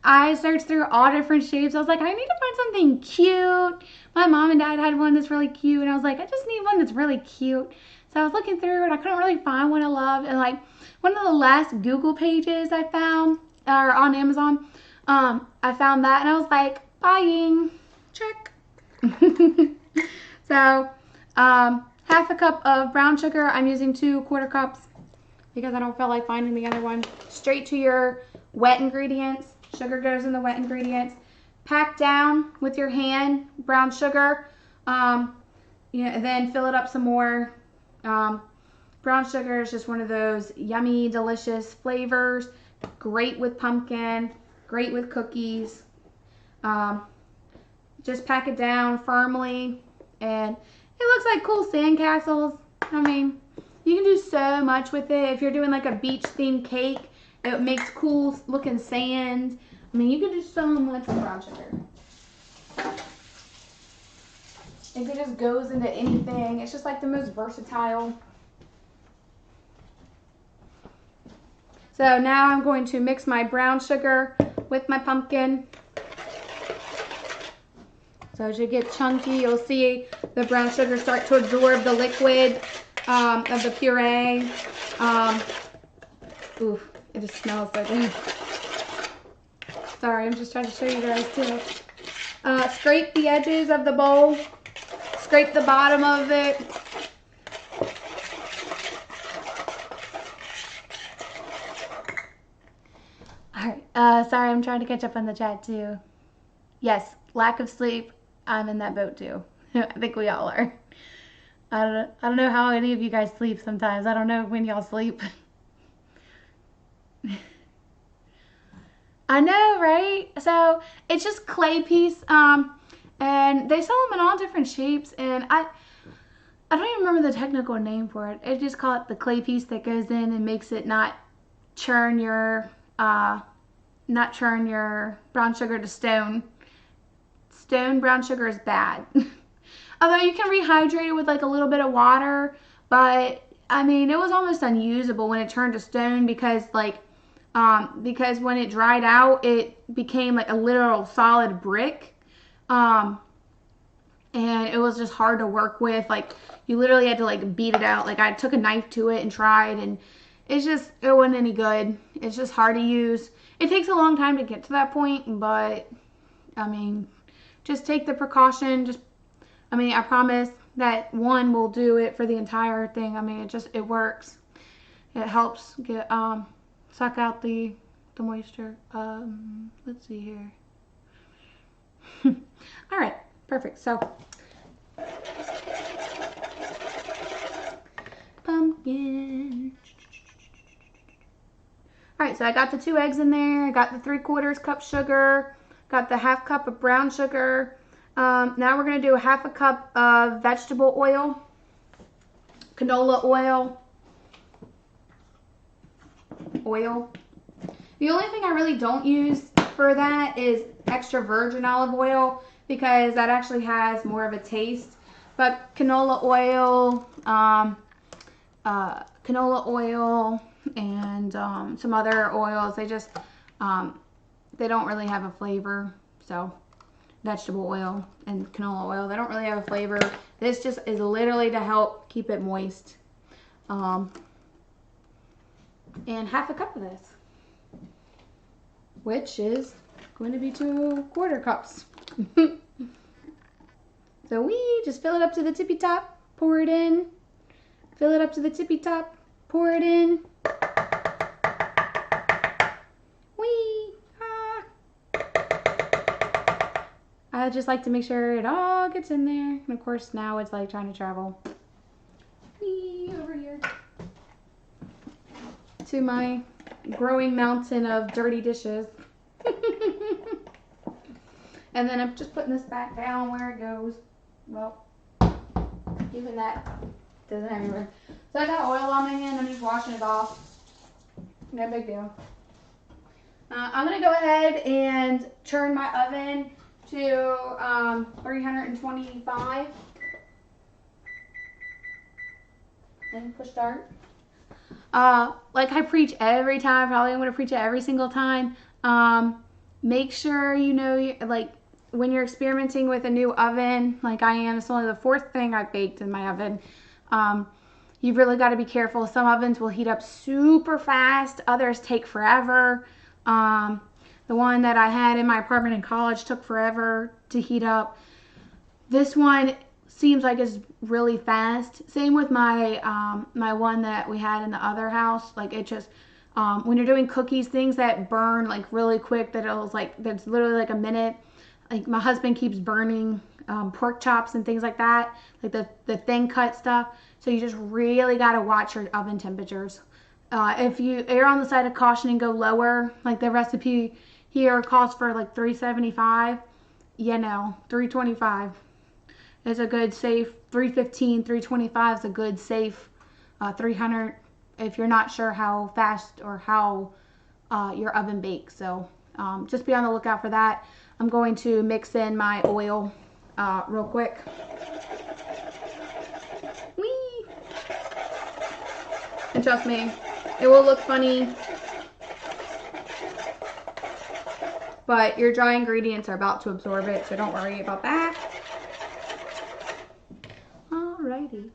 I searched through all different shapes. I was like, I need to find something cute. My mom and dad had one that's really cute, and I was like, I just need one that's really cute. So I was looking through, and I couldn't really find one I loved. And like, one of the last Google pages I found, or on Amazon, I found that, and I was like, buying. Check. So, half a cup of brown sugar. I'm using 2 quarter cups because I don't feel like finding the other one. Straight to your wet ingredients. Sugar goes in the wet ingredients. Pack down with your hand brown sugar. Then fill it up some more. Brown sugar is just one of those yummy, delicious flavors. Great with pumpkin. Great with cookies. Just pack it down firmly, and it looks like cool sandcastles. I mean, you can do so much with it. If you're doing like a beach themed cake, it makes cool looking sand. I mean, you can do so much with brown sugar. It just goes into anything. It's just like the most versatile. So now I'm going to mix my brown sugar with my pumpkin. So as you get chunky, you'll see the brown sugar start to absorb the liquid of the puree. Ooh, it just smells so good. Sorry, I'm just trying to show you guys too. Scrape the edges of the bowl. Scrape the bottom of it. Alright, sorry, I'm trying to catch up on the chat too. Yes, lack of sleep. I'm in that boat too. I think we all are. I don't know how any of you guys sleep sometimes. I don't know when y'all sleep. I know, right? So it's just clay piece, and they sell them in all different shapes. And I don't even remember the technical name for it. I just call it the clay piece that goes in and makes it not churn your not turn your brown sugar to stone. Stone brown sugar is bad. Although you can rehydrate it with like a little bit of water, but I mean, it was almost unusable when it turned to stone because because when it dried out, it became like a literal solid brick. And it was just hard to work with. Like, you literally had to like beat it out. Like, I took a knife to it and tried, and it wasn't any good. It's just hard to use. It takes a long time to get to that point, but I mean, just take the precaution. I promise that one will do it for the entire thing. I mean, it works. It helps get suck out the moisture. Let's see here. All right, perfect. So pumpkin. All right, so I got the 2 eggs in there. I got the 3/4 cup sugar. Got the 1/2 cup of brown sugar. Now we're going to do 1/2 cup of vegetable oil, canola oil. The only thing I really don't use for that is extra virgin olive oil because that actually has more of a taste. But canola oil and some other oils, they don't really have a flavor. So vegetable oil and canola oil, they don't really have a flavor. This just is literally to help keep it moist. And 1/2 cup of this, which is going to be 2/4 cups. So we just fill it up to the tippy top, pour it in, fill it up to the tippy top, pour it in. I just like to make sure it all gets in there. And of course now it's like trying to travel over here to my growing mountain of dirty dishes. And then I'm just putting this back down where it goes. Well, even that doesn't have anywhere. So I got oil on my hand. I'm just washing it off. No big deal. I'm going to go ahead and turn my oven to 325 and push start. Like I preach every time, probably I'm going to preach it every single time. Make sure you know, like when you're experimenting with a new oven, like I am, it's only the 4th thing I've baked in my oven. You've really got to be careful. Some ovens will heat up super fast, others take forever. The one that I had in my apartment in college took forever to heat up. This one seems like it's really fast. Same with my my one that we had in the other house. Like it just when you're doing cookies, things that burn like really quick, that's literally like a minute. Like my husband keeps burning pork chops and things like that, like the thin cut stuff. So you just really got to watch your oven temperatures. If you err on the side of caution and go lower, like the recipe here calls for like 375, 325 is a good safe. 315, 325 is a good safe. 300 if you're not sure how fast or how your oven bakes. So just be on the lookout for that. I'm going to mix in my oil real quick. Whee! And trust me, it will look funny, but your dry ingredients are about to absorb it, so don't worry about that. Alrighty.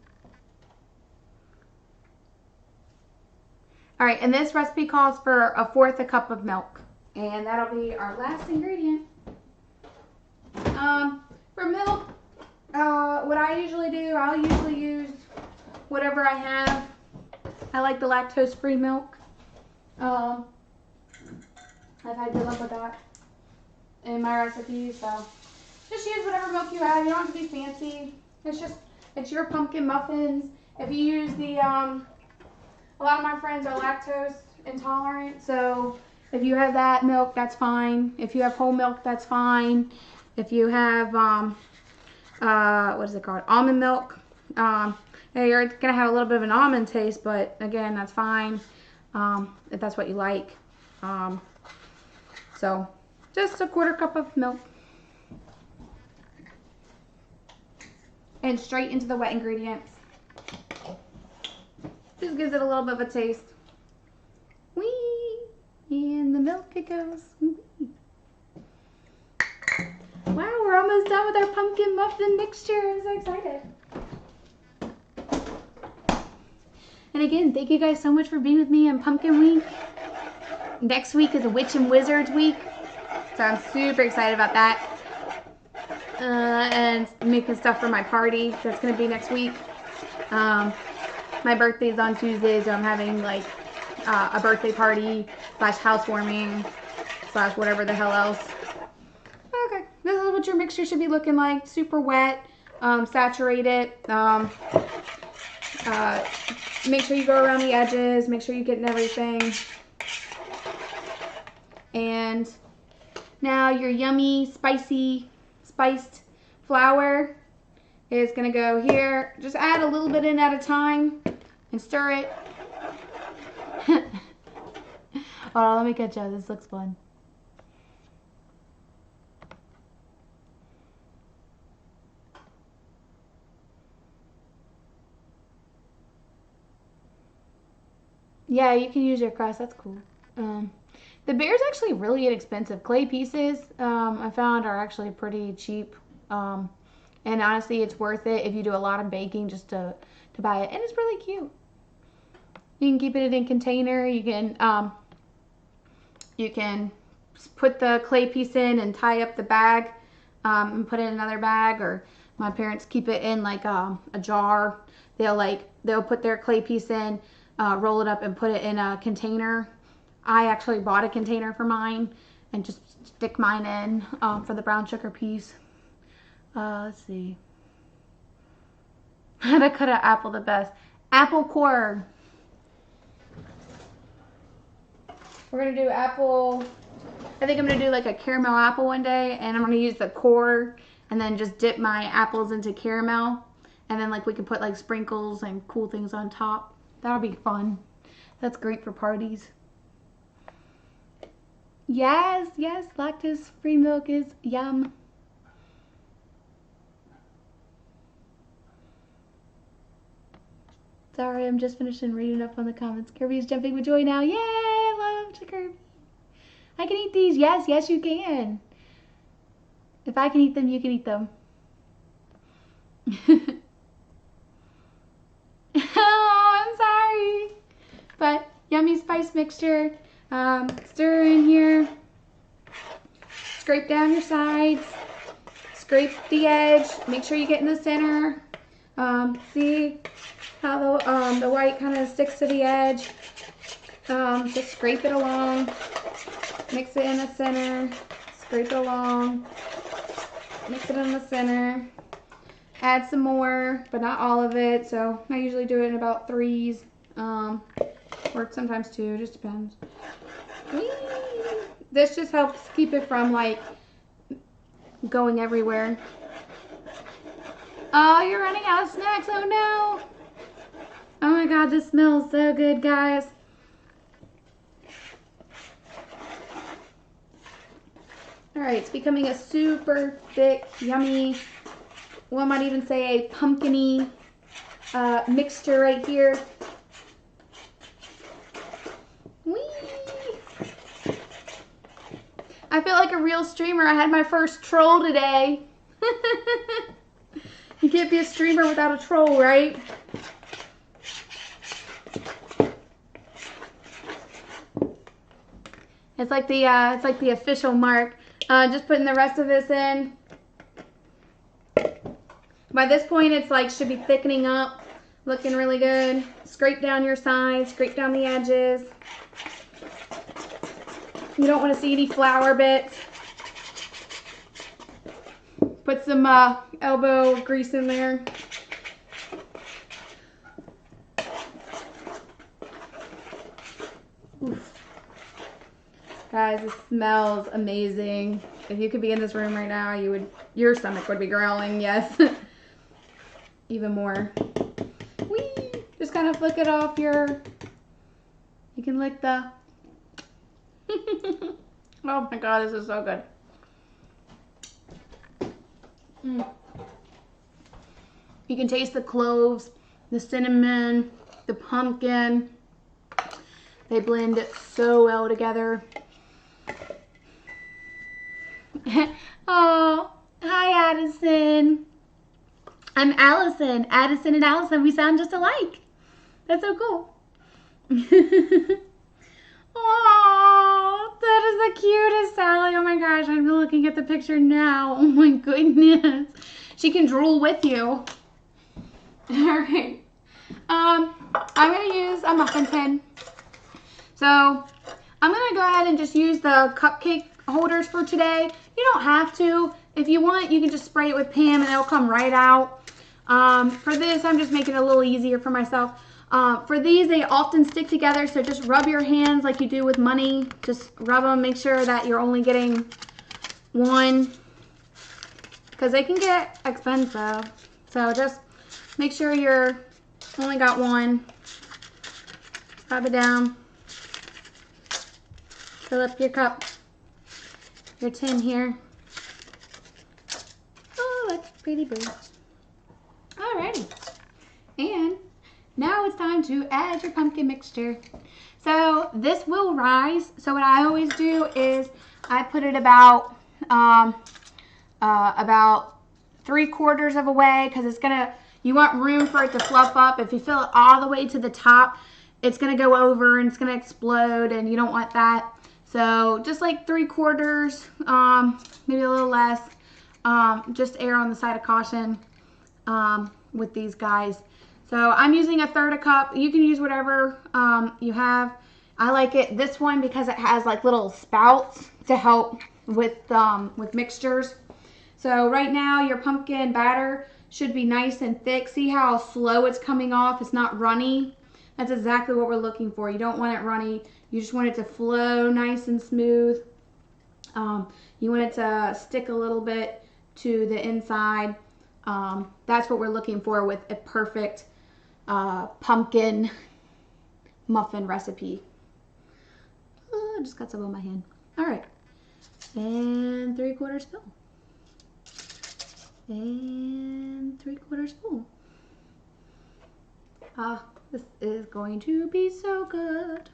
Alright, and this recipe calls for 1/4 cup of milk. And that'll be our last ingredient. For milk, what I usually do, I'll usually use whatever I have. I like the lactose-free milk. I've had good luck with that in my recipes, so just use whatever milk you have. You don't have to be fancy. It's your pumpkin muffins. If you use the, a lot of my friends are lactose intolerant, so if you have that milk, that's fine. If you have whole milk, that's fine. If you have, what is it called? Almond milk. You're going to have a little bit of an almond taste, but again, that's fine if that's what you like. So just a 1/4 cup of milk. And straight into the wet ingredients. Just gives it a little bit of a taste. Whee! And the milk it goes. Whee. Wow, we're almost done with our pumpkin muffin mixture. I'm so excited. And again, thank you guys so much for being with me on Pumpkin Week. Next week is a Witch and Wizards week. So I'm super excited about that. And making stuff for my party. That's going to be next week. My birthday's on Tuesday, so I'm having like a birthday party / housewarming / whatever the hell else. Okay, this is what your mixture should be looking like. Super wet, saturated. Make sure you go around the edges. Make sure you get in everything. And now your yummy, spicy, spiced flour is going to go here. Just add a little bit in at a time and stir it. Hold on, let me catch up. This looks fun. Yeah, you can use your crust. That's cool. The beer's actually really inexpensive. Clay pieces, I found, are actually pretty cheap. And honestly, it's worth it if you do a lot of baking just to buy it. And it's really cute. You can keep it in a container. You can put the clay piece in and tie up the bag and put it in another bag. Or my parents keep it in like a jar. They'll put their clay piece in, roll it up, and put it in a container. I actually bought a container for mine and just stick mine in for the brown sugar piece. Let's see. How to cut an apple the best. Apple core. We're going to do apple. I think I'm going to do like a caramel apple one day. And I'm going to use the core and then just dip my apples into caramel. And then like we can put like sprinkles and cool things on top. That'll be fun. That's great for parties. Yes, lactose-free milk is yum. Sorry, I'm just finishing reading up on the comments. Kirby's jumping with joy now. Yay, I love Kirby. I can eat these. Yes, you can. If I can eat them, you can eat them. Oh, I'm sorry. But yummy spice mixture. Stir in here. Scrape down your sides. Scrape the edge. Make sure you get in the center. See how the white kind of sticks to the edge. Just scrape it along. Mix it in the center. Scrape it along. Mix it in the center. Add some more, but not all of it. So I usually do it in about 3s. Or sometimes 2, just depends. Whee! This just helps keep it from like going everywhere. Oh, you're running out of snacks. Oh no. Oh my god, this smells so good, guys. Alright, it's becoming a super thick, yummy, one might even say a pumpkin-y mixture right here. Whee! I feel like a real streamer. I had my first troll today. You can't be a streamer without a troll, right? It's like the official mark. Just putting the rest of this in. By this point, it's like should be thickening up, looking really good. Scrape down your sides, scrape down the edges. You don't want to see any flour bits. Put some elbow grease in there. Oof. Guys, it smells amazing. If you could be in this room right now, your stomach would be growling, yes. Even more. Whee! Just kind of flick it off you can lick the Oh my god, this is so good. You can taste the cloves, the cinnamon, the pumpkin. They blend so well together. Oh, hi Addison. I'm Allison. Addison and Allison, we sound just alike. That's so cool. Oh, that is the cutest Sally. Oh my gosh, I'm looking at the picture now. Oh my goodness. She can drool with you. Alright. I'm going to use a muffin tin. So, I'm going to go ahead and just use the cupcake holders for today. You don't have to. If you want, you can just spray it with Pam and it'll come right out. For this, I'm just making it a little easier for myself. For these, they often stick together, so just rub your hands like you do with money. Just rub them, make sure that you're only getting one, because they can get expensive. So just make sure you're only got one. Rub it down. Fill up your cup, your tin here. Oh, that's pretty blue. Alrighty. And now it's time to add your pumpkin mixture. So this will rise. So what I always do is I put it about 3/4 of a way, because it's gonna, you want room for it to fluff up. If you fill it all the way to the top, it's gonna go over and it's gonna explode, and you don't want that. So just like 3/4, maybe a little less. Just err on the side of caution with these guys. So I'm using 1/3 cup. You can use whatever you have. I like it this one because it has like little spouts to help with mixtures. So right now your pumpkin batter should be nice and thick. See how slow it's coming off? It's not runny. That's exactly what we're looking for. You don't want it runny. You just want it to flow nice and smooth. You want it to stick a little bit to the inside. That's what we're looking for with a perfect pumpkin muffin recipe. Oh, I just got some on my hand. All right, and 3/4 full, and 3/4 full. This is going to be so good.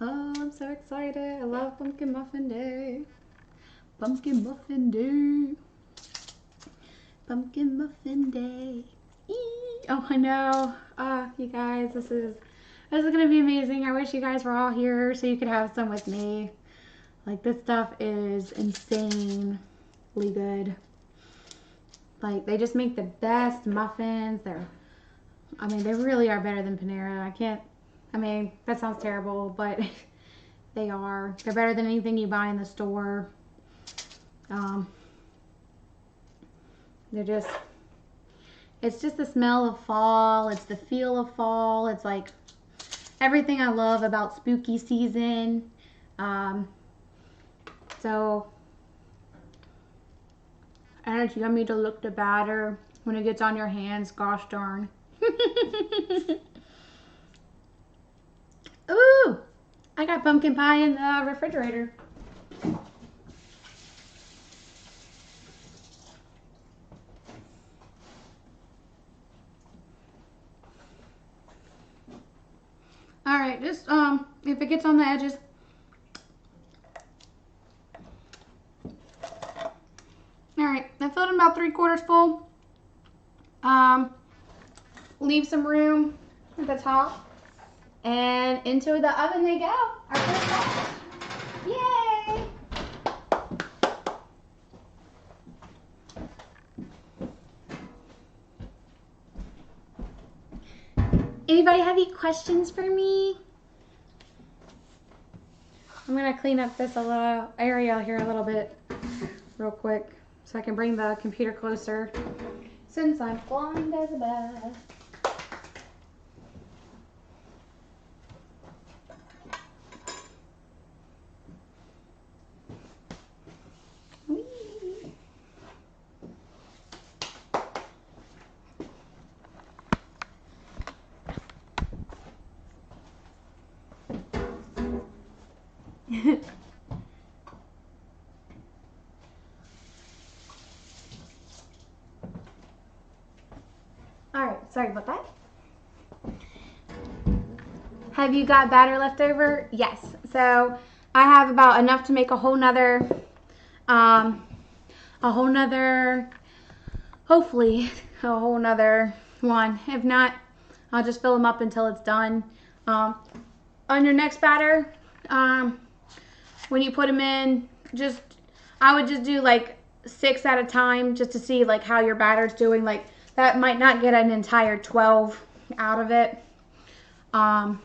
Oh, I'm so excited. I love Pumpkin Muffin Day. Pumpkin Muffin Day. Pumpkin Muffin Day. Eee! Oh, I know. You guys, this is gonna be amazing. I wish you guys were all here so you could have some with me. Like, this stuff is insanely good. Like, they just make the best muffins. They really are better than Panera. That sounds terrible, but they are. They're better than anything you buy in the store. It's just the smell of fall. It's the feel of fall. It's like everything I love about spooky season. So, and it's yummy to look the batter when it gets on your hands. Gosh darn. Ooh, I got pumpkin pie in the refrigerator. All right, just if it gets on the edges. All right, I filled it about 3/4 full. Leave some room at the top, and into the oven they go. Our first batch. Yay! Anybody have any questions for me? I'm gonna clean up this little area here a little bit real quick so I can bring the computer closer since I'm blind as a bat. sorry about that. Have you got batter left over? Yes. So I have about enough to make a whole nother, hopefully a whole nother one. If not, I'll just fill them up until it's done. On your next batter, when you put them in, I would just do like 6 at a time just to see like how your batter's doing. Like that might not get an entire 12 out of it. So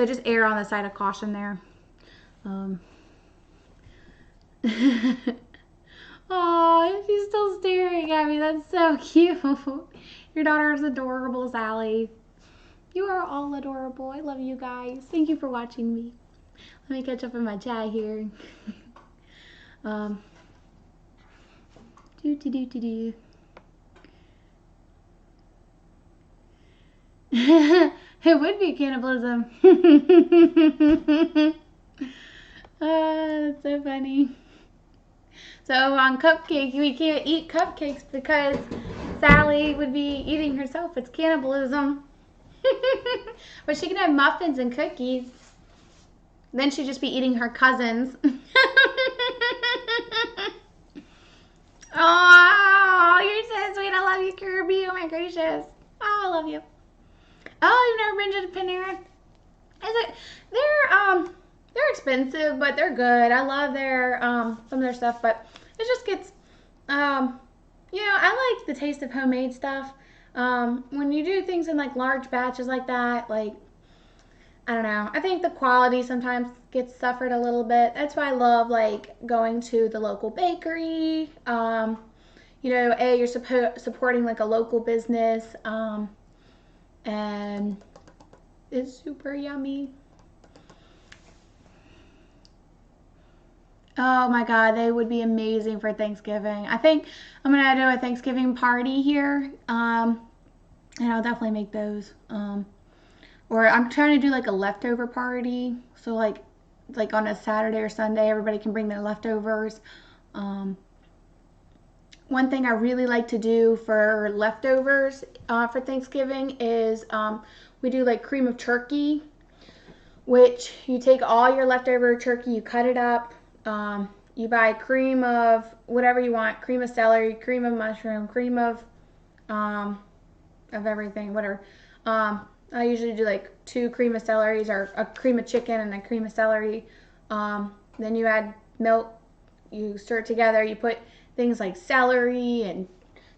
just err on the side of caution there. Oh, she's still staring at me. That's so cute. Your daughter is adorable, Sally. You are all adorable. I love you guys. Thank you for watching me. Let me catch up in my chat here. It would be cannibalism. That's so funny. So on cupcake, we can't eat cupcakes because Sally would be eating herself. It's cannibalism. But she can have muffins and cookies. Then she'd just be eating her cousins. Oh, you're so sweet. I love you, Kirby. Oh my gracious. Oh, I love you. Oh, you've never been to Panera? They're expensive, but they're good. I love their some of their stuff, but it just gets I like the taste of homemade stuff. When you do things in like large batches like that, like I don't know. I think the quality sometimes gets suffered a little bit. That's why I love like going to the local bakery. You're supporting like a local business, and it's super yummy. Oh my God, they would be amazing for Thanksgiving. I think I'm gonna do a Thanksgiving party here, and I'll definitely make those. Or I'm trying to do like a leftover party, so like on a Saturday or Sunday, everybody can bring their leftovers. One thing I really like to do for leftovers for Thanksgiving is we do like cream of turkey, which you take all your leftover turkey, you cut it up. You buy cream of whatever you want, cream of celery, cream of mushroom, cream of everything, whatever. I usually do like 2 cream of celeries or a cream of chicken and a cream of celery. Then you add milk, you stir it together, you put things like celery and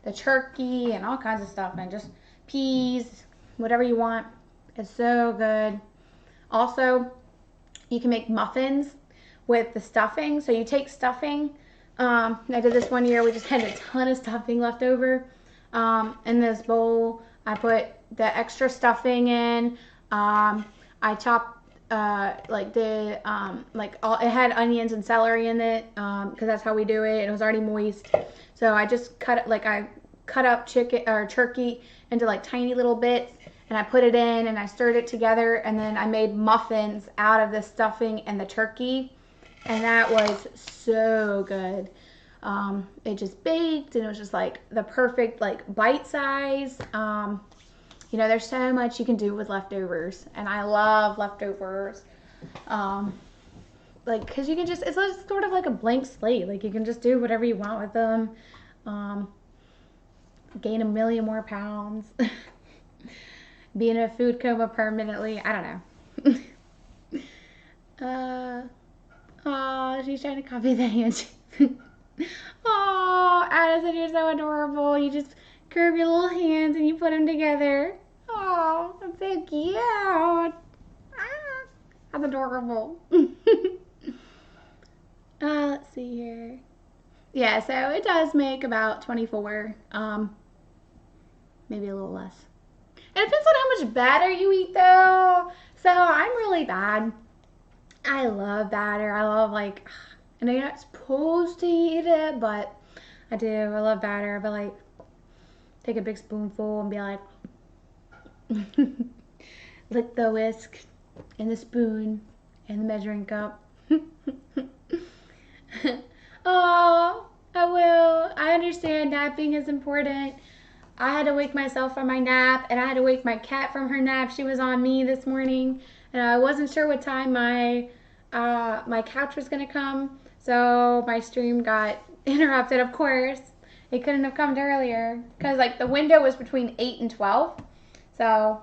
the turkey and all kinds of stuff and just peas, whatever you want. It's so good. Also, you can make muffins with the stuffing. So you take stuffing. I did this one year. We just had a ton of stuffing left over. In this bowl, I put the extra stuffing in. I chopped it had onions and celery in it because that's how we do it. It was already moist. So I just cut up chicken or turkey into like tiny little bits, and I put it in and I stirred it together, and then I made muffins out of the stuffing and the turkey. And that was so good. It just baked, and it was just like the perfect like bite size. There's so much you can do with leftovers, and I love leftovers. Because you can it's just sort of like a blank slate. Like you can just do whatever you want with them. Gain a million more pounds. Be in a food coma permanently. I don't know. Oh, she's trying to copy the hand. Oh, Addison, you're so adorable. You just curve your little hands and you put them together. Oh, that's so cute. That's adorable. Let's see here. Yeah, so it does make about 24, maybe a little less. It depends on how much batter you eat, though. So I'm really bad. I love batter. I love I know you're not supposed to eat it, but I do. I love batter. But take a big spoonful and be like, lick the whisk and the spoon and the measuring cup. Oh, I will. I understand napping is important. I had to wake myself from my nap, and I had to wake my cat from her nap. She was on me this morning, and I wasn't sure what time my couch was gonna come, so my stream got interrupted. Of course, it couldn't have come earlier because like the window was between 8 and 12, so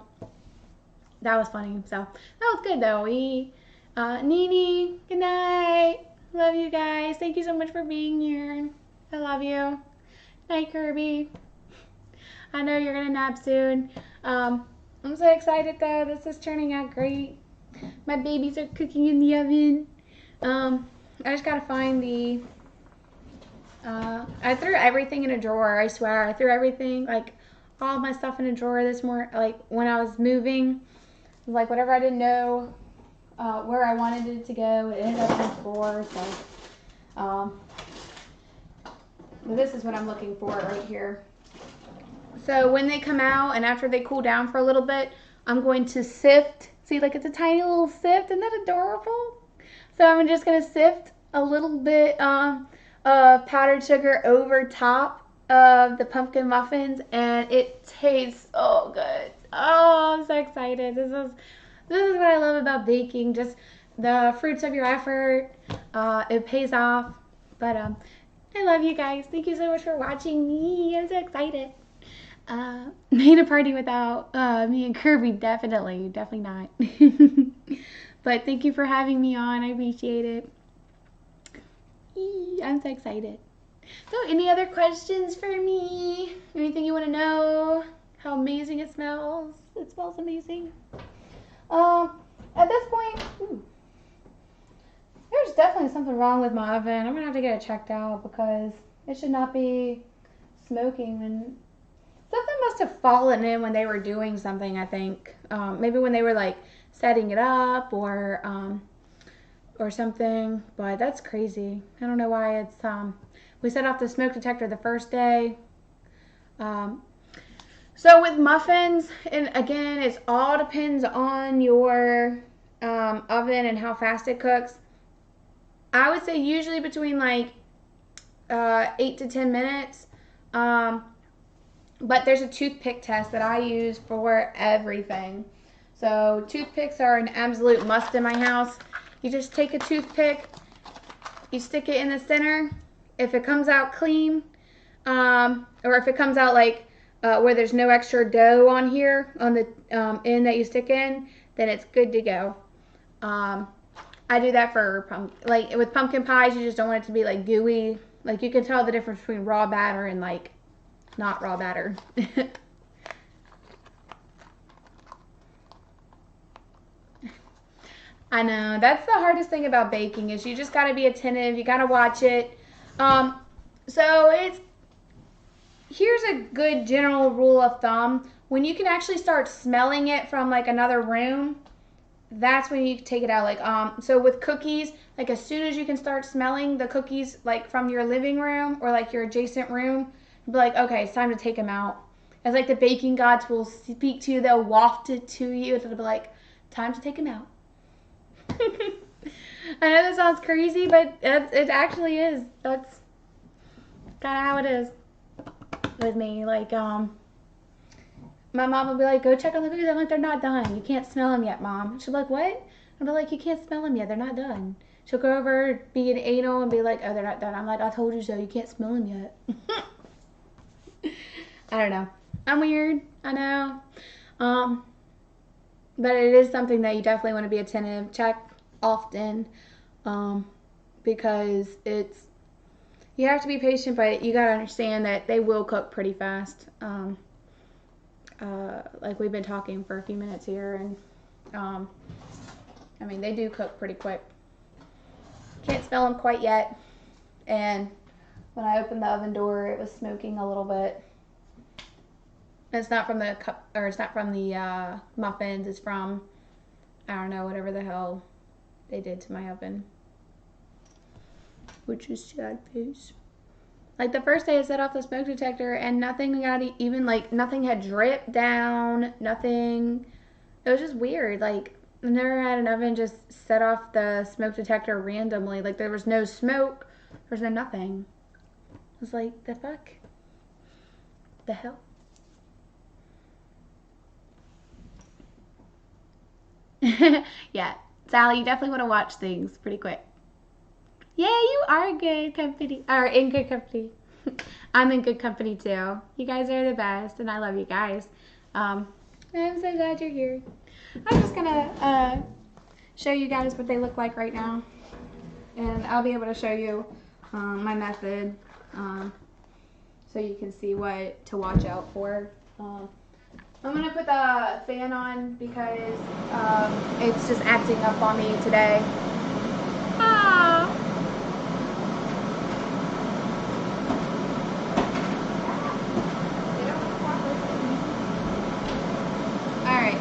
that was funny. So that was good though. Nene, good night. Love you guys. Thank you so much for being here. I love you. Night, Kirby. I know you're gonna nap soon. I'm so excited though. This is turning out great. My babies are cooking in the oven. I just gotta find the. I threw everything in a drawer. I swear, I threw everything, like all of my stuff in a drawer this morning. Like when I was moving, like whatever I didn't know where I wanted it to go, it ended up on the floor. So, this is what I'm looking for right here. So when they come out and after they cool down for a little bit, I'm going to sift. See, like it's a tiny little sift. Isn't that adorable? So I'm just going to sift a little bit of powdered sugar over top of the pumpkin muffins, and it tastes so good. Oh, I'm so excited. This is what I love about baking. Just the fruits of your effort. It pays off. But I love you guys. Thank you so much for watching me. I'm so excited. Made a party without me and Kirby, definitely not. But thank you for having me on. I appreciate it. I'm so excited. So, any other questions for me? Anything you want to know? How amazing it smells? It smells amazing. At this point, there's definitely something wrong with my oven. I'm gonna have to get it checked out because it should not be smoking. And something must have fallen in when they were doing something, I think. Maybe when they were like setting it up or something, but that's crazy. I don't know why it's, we set off the smoke detector the first day. So with muffins, and again, it all depends on your oven and how fast it cooks. I would say usually between like 8 to 10 minutes. But there's a toothpick test that I use for everything. So toothpicks are an absolute must in my house. You just take a toothpick, you stick it in the center. If it comes out clean, or if it comes out like where there's no extra dough on here, on the end that you stick in, then it's good to go. I do that for, like with pumpkin pies, you just don't want it to be like gooey. Like you can tell the difference between raw batter and like not raw batter. I know, that's the hardest thing about baking is you just got to be attentive. You got to watch it. So here's a good general rule of thumb. When you can actually start smelling it from like another room, that's when you take it out. Like, so with cookies, like as soon as you can start smelling the cookies like from your living room or like your adjacent room, be like, okay, it's time to take them out. It's like the baking gods will speak to you, they'll waft it to you, it'll be like, time to take them out. I know that sounds crazy, but it actually is. That's kind of how it is with me. Like, my mom will be like, go check on the cookies. I'm like, they're not done. You can't smell them yet, Mom. She'll be like, what? I'll be like, you can't smell them yet. They're not done. She'll go over, be an anal, and be like, oh, they're not done. I'm like, I told you so. You can't smell them yet. I don't know. I'm weird. I know. But it is something that you definitely want to be attentive. Check often. Because you have to be patient, but you got to understand that they will cook pretty fast. Like we've been talking for a few minutes here, and I mean, they do cook pretty quick. Can't smell them quite yet. And when I opened the oven door, it was smoking a little bit. It's not from the cup, or it's not from the muffins. It's from, I don't know, whatever the hell they did to my oven. Which is sad face. Like the first day I set off the smoke detector and nothing got even, like nothing had dripped down, nothing. It was just weird. Like I never had an oven just set off the smoke detector randomly. Like there was no smoke, there was no nothing. I was like, the fuck? The hell? Yeah, Sally, you definitely want to watch things pretty quick. Yeah, you are good company, or in good company. I'm in good company too. You guys are the best, and I love you guys. I'm so glad you're here. I'm just gonna show you guys what they look like right now, and I'll be able to show you my method, so you can see what to watch out for. I'm gonna put the fan on because it's just acting up on me today. Ah. Alright,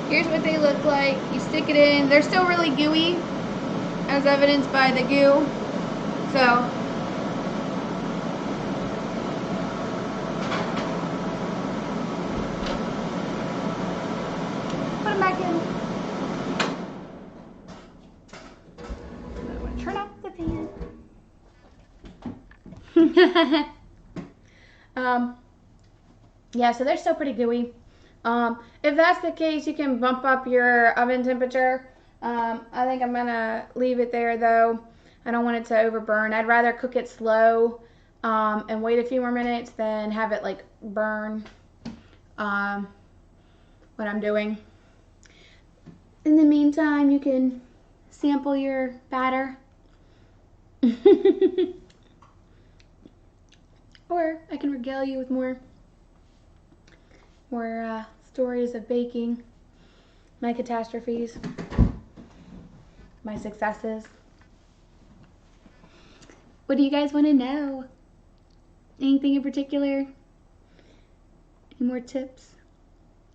here's what they look like. You stick it in. They're still really gooey, as evidenced by the goo. So, put them back in. I'm going to turn off the fan. Yeah, so they're still pretty gooey. If that's the case, you can bump up your oven temperature. I think I'm gonna leave it there though. I don't want it to overburn. I'd rather cook it slow and wait a few more minutes than have it like burn what I'm doing. In the meantime, you can sample your batter. Or I can regale you with more stories of baking, my catastrophes, my successes. What do you guys want to know? Anything in particular? Any more tips,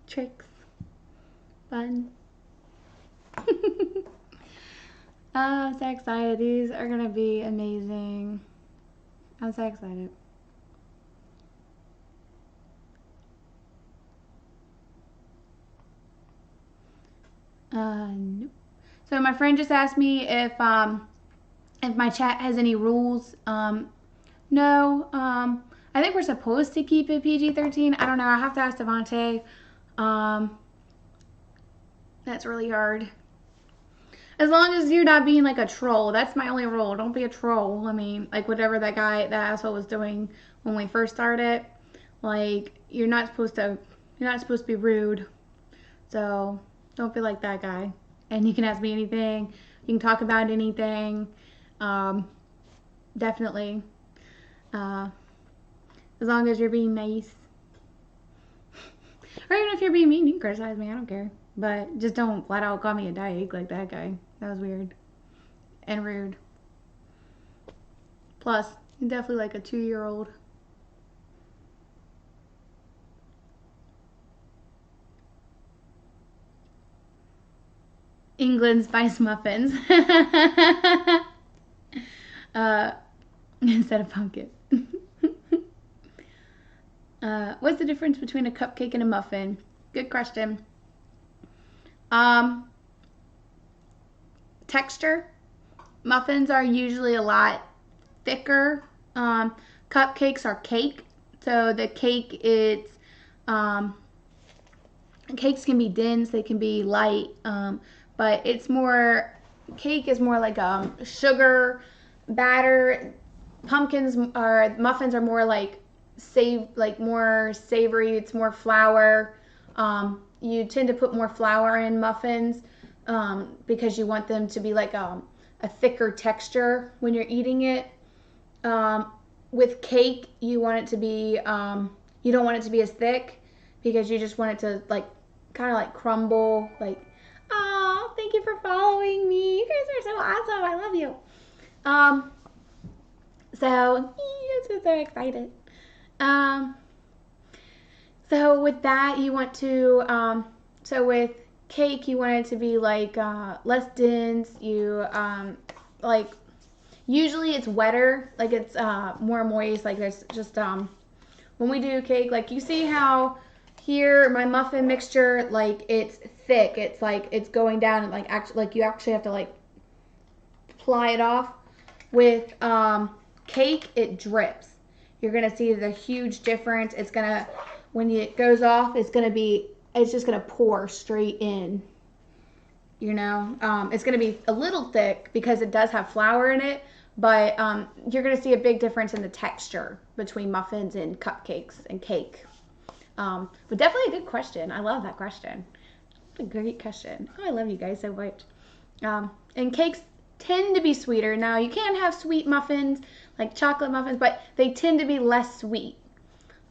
tricks, fun? Oh, I'm so excited. These are going to be amazing. I'm so excited. Nope. So my friend just asked me if my chat has any rules. No. I think we're supposed to keep it PG-13. I don't know. I have to ask Devontae. That's really hard. As long as you're not being like a troll. That's my only rule. Don't be a troll. I mean, like whatever that asshole was doing when we first started. Like you're not supposed to be rude. So don't be like that guy. And you can ask me anything. You can talk about anything. Definitely. As long as you're being nice. Or even if you're being mean, you can criticize me. I don't care. But just don't flat out call me a dyke like that guy. That was weird. And rude. Plus, you're definitely like a 2-year-old. England spice muffins. Instead of pumpkin. What's the difference between a cupcake and a muffin? Good question. Texture. Muffins are usually a lot thicker. Cupcakes are cake. So the cake, cakes can be dense, they can be light, but cake is more like sugar batter. Muffins are more like more savory. It's more flour. You tend to put more flour in muffins because you want them to be like a thicker texture when you're eating it. With cake, you want it to be you don't want it to be as thick because you just want it to like kind of like crumble. Like, oh, thank you for following me. You guys are so awesome. I love you. So I'm so excited. So with that, you want to, so with cake, you want it to be like less dense. You like usually it's wetter, like it's more moist. Like there's just when we do cake, like you see how here my muffin mixture, like it's thick. It's like it's going down and like you actually have to like ply it off. With cake, it drips. You're gonna see the huge difference. It's gonna, when it goes off, it's just gonna pour straight in. you know. It's going to be a little thick because it does have flour in it, but you're going to see a big difference in the texture between muffins and cupcakes and cake. But definitely a good question. I love that question. What a great question. Oh, I love you guys so much. And cakes tend to be sweeter. Now, you can have sweet muffins, like chocolate muffins, but they tend to be less sweet.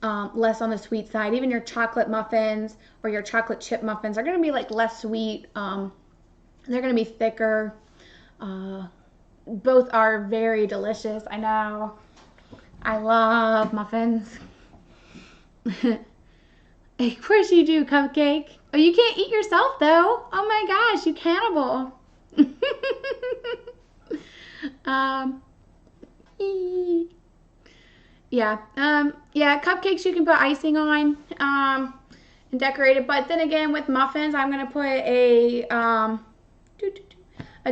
Less on the sweet side. Even your chocolate muffins or your chocolate chip muffins are going to be like less sweet. They're going to be thicker. Both are very delicious. I know. I love muffins. Of course you do, Cupcake. Oh, you can't eat yourself though. Oh my gosh, you cannibal. Yeah. Yeah, cupcakes you can put icing on and decorate it. But then again, with muffins, I'm going to put a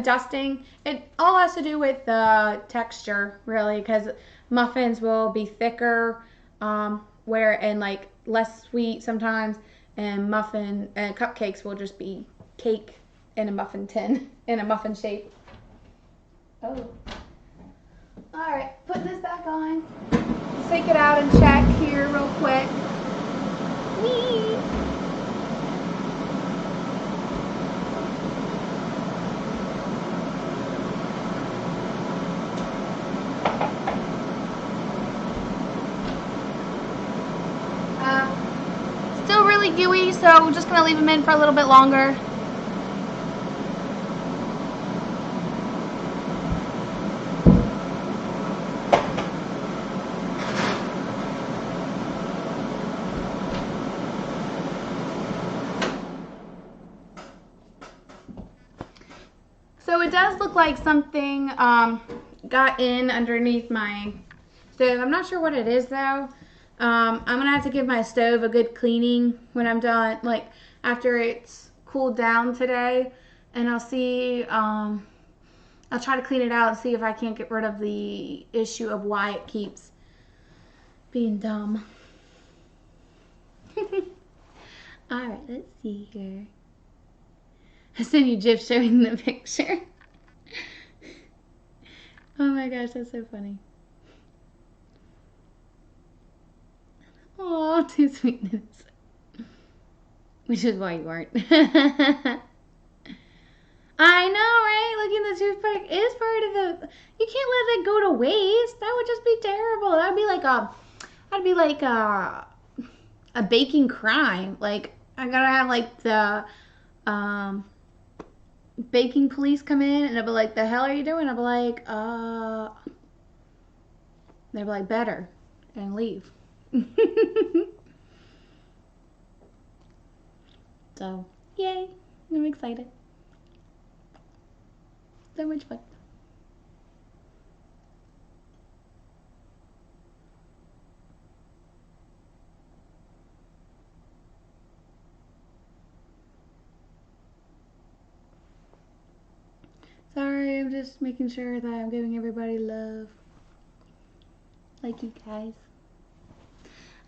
dusting. It all has to do with the texture, really, because muffins will be thicker and like less sweet sometimes, and cupcakes will just be cake in a muffin tin, in a muffin shape. Oh. Alright, put this back on. Let's take it out and check here real quick. Whee! Still really gooey, so we're just going to leave them in for a little bit longer. So it does look like something got in underneath my stove. I'm not sure what it is though. I'm going to have to give my stove a good cleaning when I'm done, like after it's cooled down today. And I'll see, I'll try to clean it out and see if I can't get rid of the issue of why it keeps being dumb. Alright, let's see here. I sent you GIF showing the picture. Oh my gosh, that's so funny. Oh, too sweetness. Which is why you weren't. I know, right? Looking the toothpick is part of the. You can't let that go to waste. That would just be terrible. That'd be like a baking crime. Like I gotta have like the baking police come in and they'll be like, "The hell are you doing?" I'll be like, They'll be like, "Better," and leave. So, yay! I'm excited. So much fun. Sorry, I'm just making sure that I'm giving everybody love. Like you guys.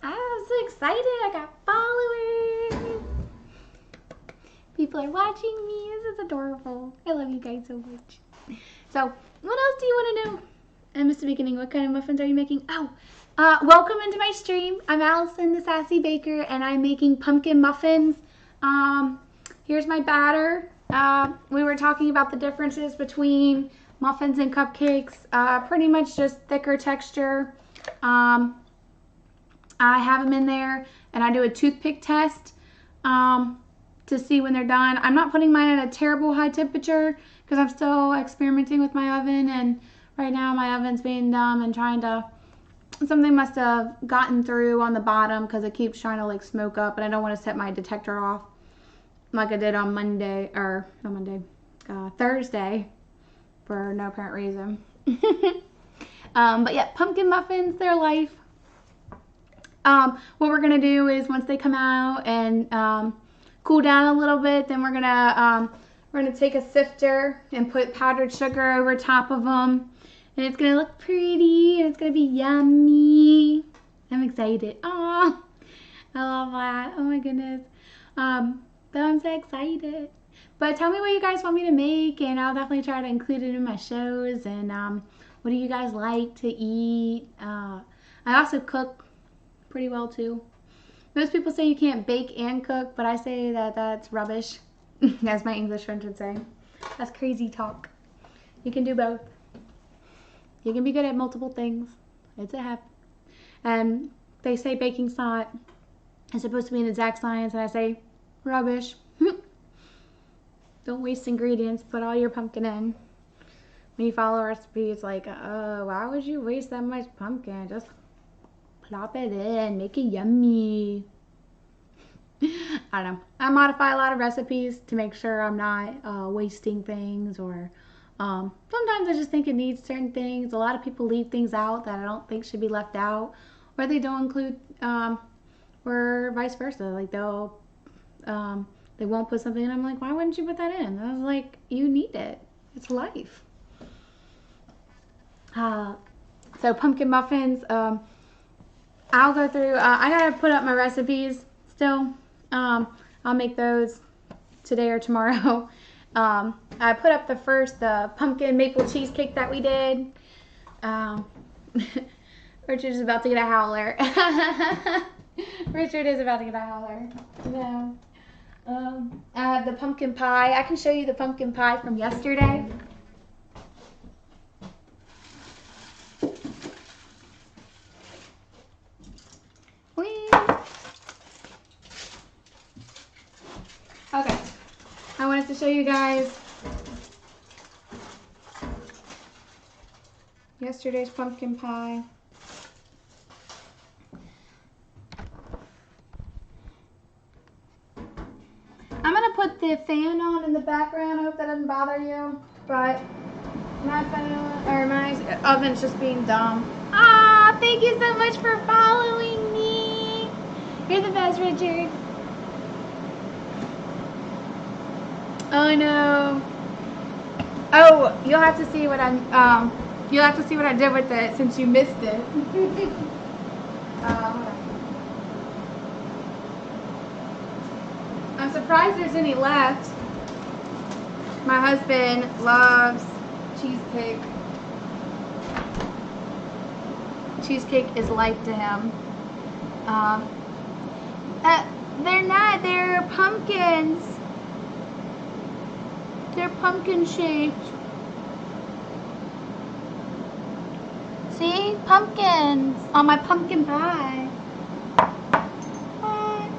I'm so excited. I got followers. People are watching me. This is adorable. I love you guys so much. So, what else do you want to know? I missed the beginning. What kind of muffins are you making? Oh, welcome into my stream. I'm Allison, the Sassy Baker, and I'm making pumpkin muffins. Here's my batter. We were talking about the differences between muffins and cupcakes. Pretty much just thicker texture. I have them in there, and I do a toothpick test to see when they're done. I'm not putting mine at a terrible high temperature because I'm still experimenting with my oven, and right now my oven's being dumb and trying to, something must have gotten through on the bottom because it keeps trying to like smoke up, and I don't want to set my detector off like I did on Thursday for no apparent reason. But yeah, pumpkin muffins, they're life. What we're gonna do is once they come out and cool down a little bit, then we're gonna take a sifter and put powdered sugar over top of them, and it's gonna look pretty and it's gonna be yummy. I'm excited. Oh, I love that. Oh my goodness. I'm so excited. But tell me what you guys want me to make, and I'll definitely try to include it in my shows. And what do you guys like to eat? I also cook pretty well too. Most people say you can't bake and cook, but I say that that's rubbish, as my English friend would say. That's crazy talk. You can do both. You can be good at multiple things. It's a habit. And they say baking's not, it's supposed to be an exact science, and I say rubbish. Don't waste ingredients. Put all your pumpkin in. When you follow a recipe, it's like, why would you waste that much pumpkin? Just plop it in. Make it yummy. I don't know. I modify a lot of recipes to make sure I'm not wasting things, or sometimes I just think it needs certain things. A lot of people leave things out that I don't think should be left out, or they don't include, or vice versa. Like they won't put something in. I'm like, why wouldn't you put that in? And I was like, you need it. It's life. So pumpkin muffins. I'll go through. I gotta put up my recipes still. I'll make those today or tomorrow. I put up the pumpkin maple cheesecake that we did. Richard's about to get a howler. Richard is about to get a howler. No. I have the pumpkin pie. I can show you the pumpkin pie from yesterday. Whee! Okay. I wanted to show you guys yesterday's pumpkin pie. I'm going to put the fan on in the background. I hope that doesn't bother you. But my phone, or my oven's just being dumb. Ah, thank you so much for following me. You're the best, Richard. Oh no. Oh, you'll have to see what I did with it since you missed it. I'm surprised there's any left. My husband loves cheesecake. Cheesecake is life to him. They're not. They're pumpkins. They're pumpkin shaped. See? Pumpkins on my pumpkin pie. What?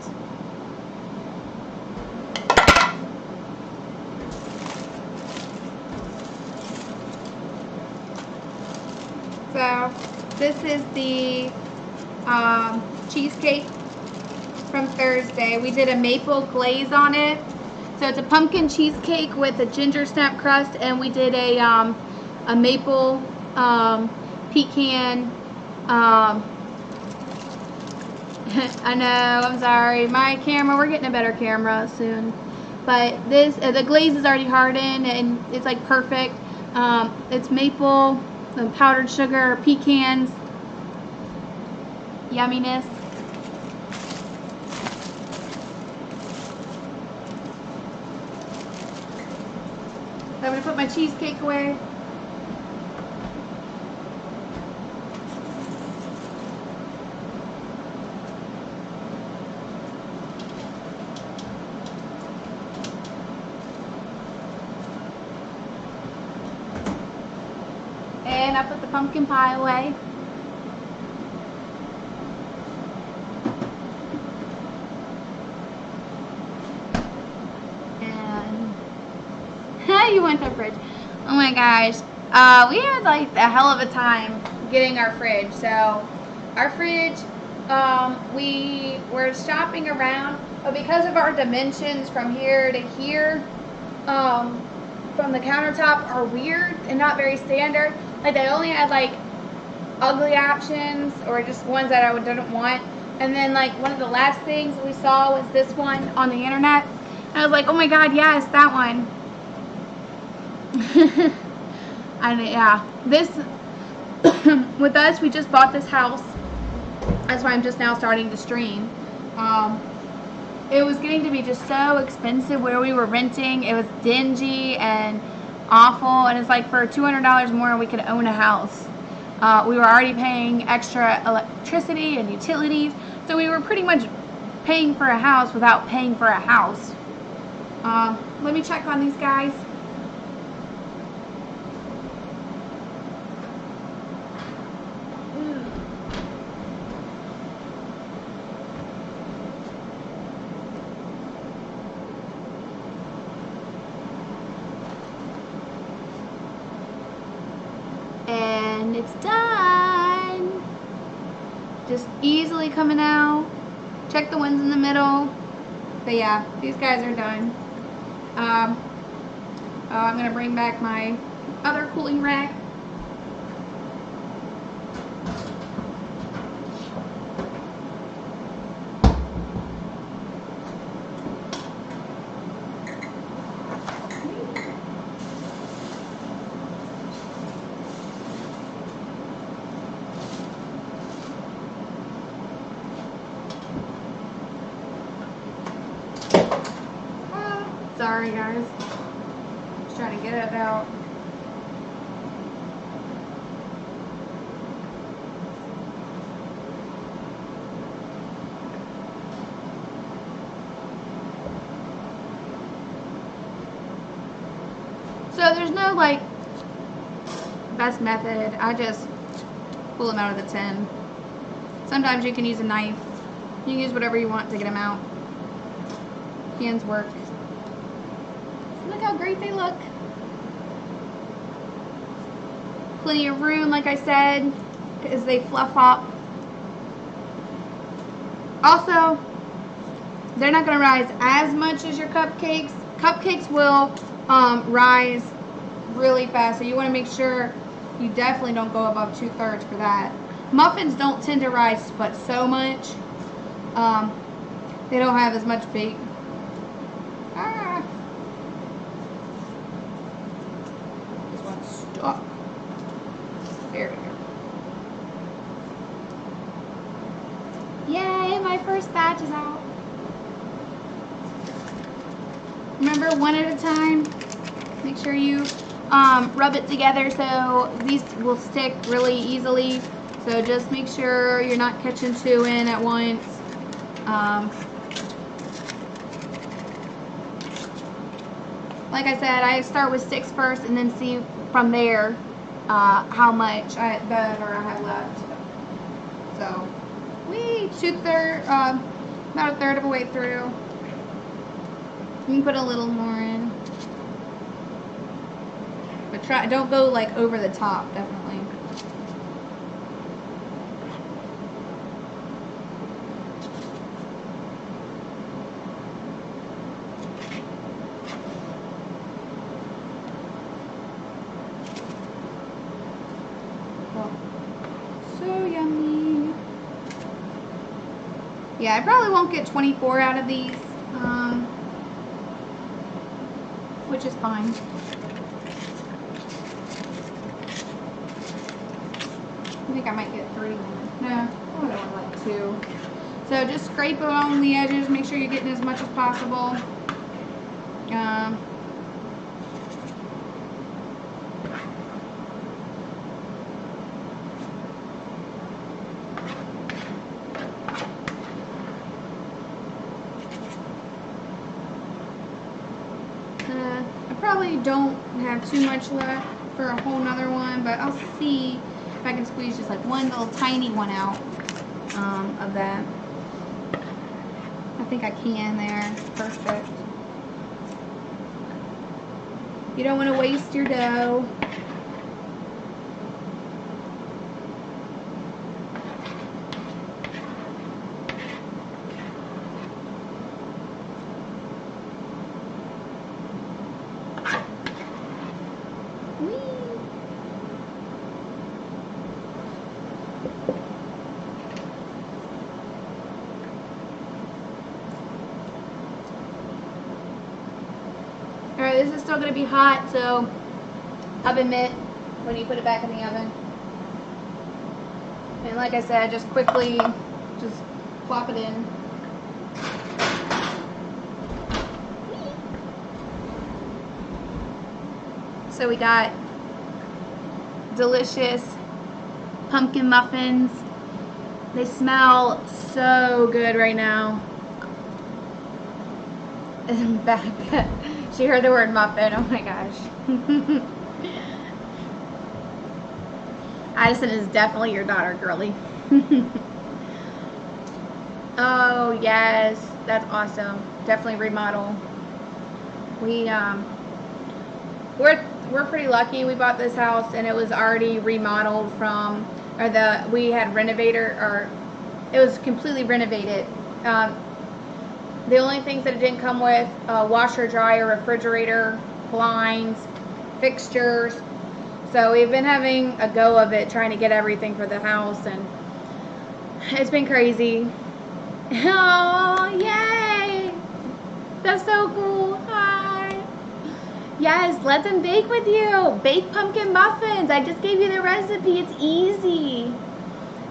So, this is the cheesecake from Thursday. We did a maple glaze on it. So it's a pumpkin cheesecake with a ginger snap crust, and we did a maple pecan. I know, I'm sorry. My camera, we're getting a better camera soon. But this, the glaze is already hardened, and it's like perfect. It's maple, powdered sugar, pecans, yumminess. So I'm going to put my cheesecake away. And I put the pumpkin pie away. You went to the fridge. Oh my gosh. We had like a hell of a time getting our fridge. So our fridge, we were shopping around, but because of our dimensions from here to here, from the countertop are weird and not very standard. Like they only had like ugly options or just ones that I didn't want. And then like one of the last things we saw was this one on the internet. And I was like, oh my god, yes, that one. And yeah, this with us, we just bought this house. That's why I'm just now starting to stream. it was getting to be just so expensive where we were renting. It was dingy and awful, and it's like for $200 more we could own a house. We were already paying extra electricity and utilities, so we were pretty much paying for a house without paying for a house. Let me check on these guys. And it's done. Just easily coming out. Check the ones in the middle. But yeah, these guys are done. I'm gonna bring back my other cooling rack. Sorry guys, just trying to get it out. So there's no like best method. I just pull them out of the tin. Sometimes you can use a knife. You can use whatever you want to get them out. Hands work. Look how great they look. Plenty of room, like I said, as they fluff up. Also, they're not going to rise as much as your cupcakes. Cupcakes will rise really fast, so you want to make sure you definitely don't go above 2/3 for that. Muffins don't tend to rise but so much. They don't have as much bake. This one's stuck. There we go. Yay, my first batch is out. Remember, one at a time. Make sure you rub it together so these will stick really easily. So just make sure you're not catching two in at once. Like I said, I start with 6 first and then see from there how much butter I have left. So, about a third of a way through. You can put a little more in. But don't go like over the top, definitely. So yummy. Yeah, I probably won't get 24 out of these, which is fine. I think I might get 3. No, I only want like 2. So just scrape along the edges, make sure you're getting as much as possible. I probably don't have too much left for a whole nother one, but I'll see if I can squeeze just like one little tiny one out of that. I think I can there. Perfect. You don't want to waste your dough. Alright, this is still going to be hot, so oven mitt when you put it back in the oven. And like I said, just quickly just plop it in. So we got delicious pumpkin muffins. They smell so good right now. Back. She heard the word muffin. Oh my gosh. Addison is definitely your daughter, girly. Oh yes, that's awesome. Definitely remodel. We're pretty lucky. We bought this house and it was already remodeled from, we had renovator, or it was completely renovated. The only things that it didn't come with, washer, dryer, refrigerator, blinds, fixtures. So we've been having a go of it, trying to get everything for the house, and it's been crazy. Oh, yay! That's so cool. Hi. Yes, let them bake with you. Bake pumpkin muffins. I just gave you the recipe. It's easy.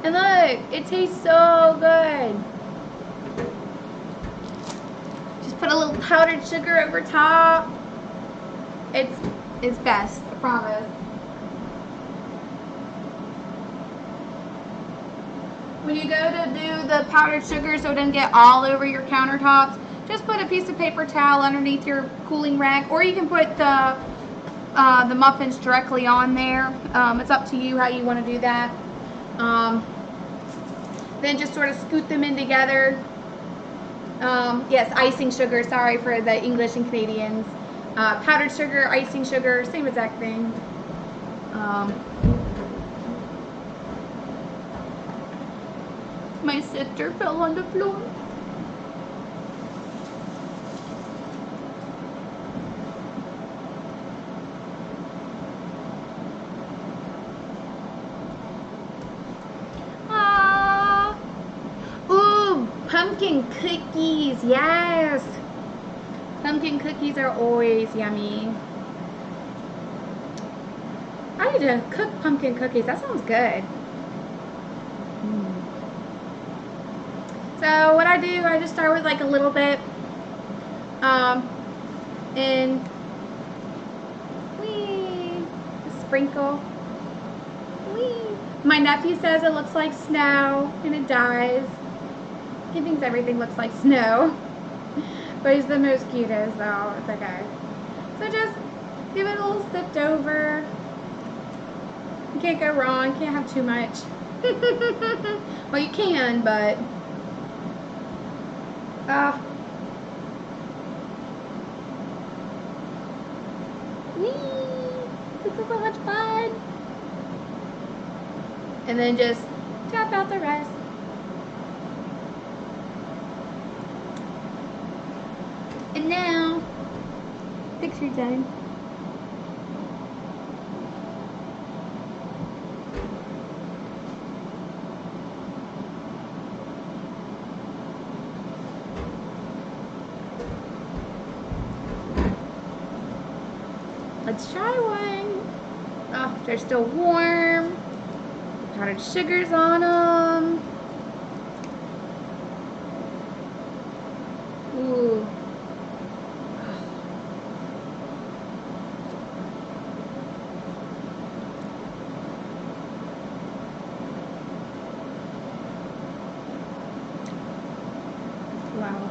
And look, it tastes so good. Just put a little powdered sugar over top. It's best, I promise. When you go to do the powdered sugar so it doesn't get all over your countertops, just put a piece of paper towel underneath your cooling rack, or you can put the muffins directly on there. It's up to you how you want to do that. Then just sort of scoot them in together. Yes, icing sugar, sorry for the English and Canadians. Powdered sugar, icing sugar, same exact thing. My sister fell on the floor. Ooh, pumpkin cookies, yes. Pumpkin cookies are always yummy. I need to cook pumpkin cookies. That sounds good. So what I do, I just start with like a little bit, and sprinkle. My nephew says it looks like snow, and it does. He thinks everything looks like snow, but he's the most cutest, so it's okay. So just give it a little sipped over. You can't go wrong. Can't have too much. Well, you can, but. This is so much fun. And then just tap out the rest. And now, picture time. Let's try one. Oh, they're still warm. Powdered sugars on them. Ooh. Wow.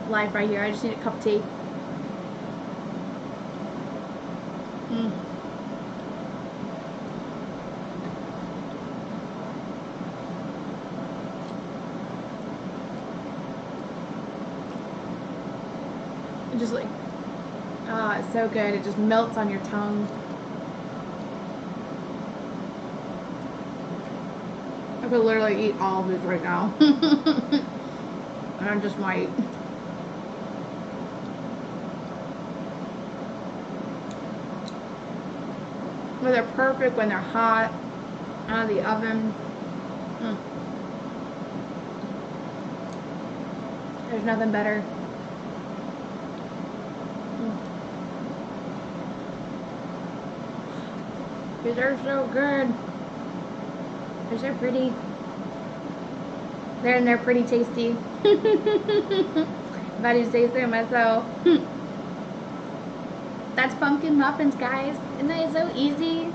Life right here. I just need a cup of tea. Just like, it's so good. It just melts on your tongue. I could literally eat all of this right now. And I just might. But they're perfect when they're hot out of the oven. There's nothing better. These are so good. They're so pretty. They're pretty tasty. If I do say so myself. That's pumpkin muffins, guys. Isn't that so easy?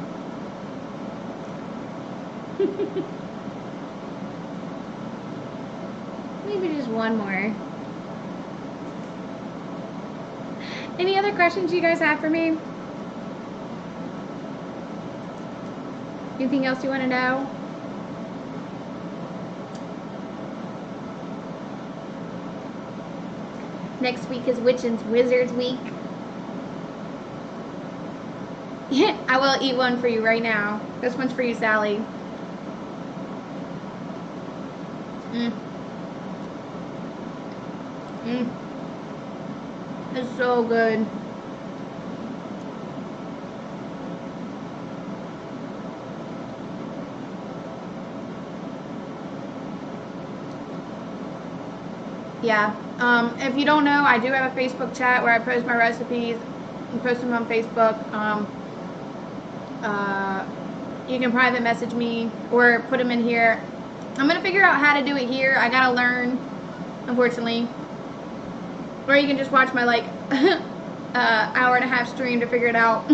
Maybe just one more. Any other questions you guys have for me? Anything else you want to know? Next week is Witch and Wizards week. I will eat one for you right now. This one's for you, Sally. It's so good. Yeah. If you don't know, I do have a Facebook chat where I post my recipes and post them on Facebook. You can private message me or put them in here. I'm gonna figure out how to do it here. I gotta learn, unfortunately. Or you can just watch my like hour and a half stream to figure it out.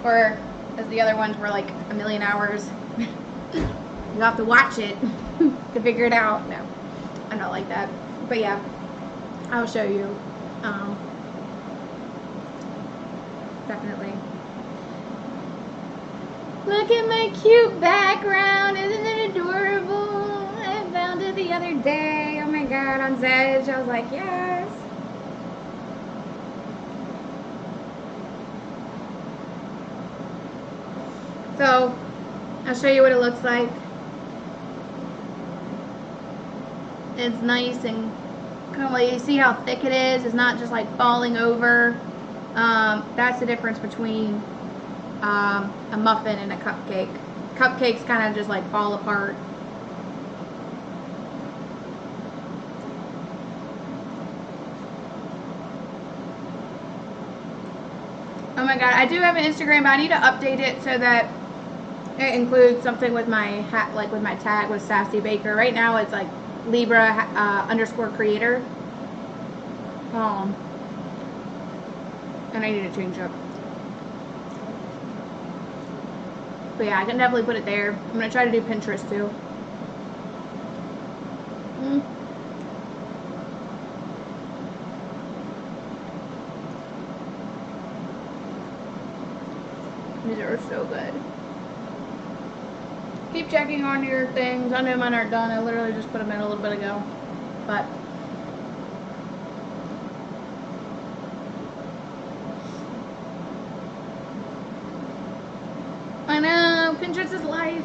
Or as the other ones were like a million hours. You have to watch it to figure it out. No, I'm not like that. But yeah, I'll show you. Definitely. Look at my cute background. Isn't it adorable? I found it the other day. Oh my god, on Zedge. I was like, yes. So, I'll show you what it looks like. It's nice and kind of like, you see how thick it is? It's not just like falling over. That's the difference between a muffin and a cupcake. Cupcakes kind of just like fall apart. Oh my god, I do have an Instagram, but I need to update it so that it includes something with my hat, like with my tag with Sassy Baker. Right now it's like Libra _ creator. And I need to change up. But yeah, I can definitely put it there. I'm gonna try to do Pinterest too. These are so good. Keep checking on your things. I know mine aren't done. I literally just put them in a little bit ago. But I know, Pinterest is life.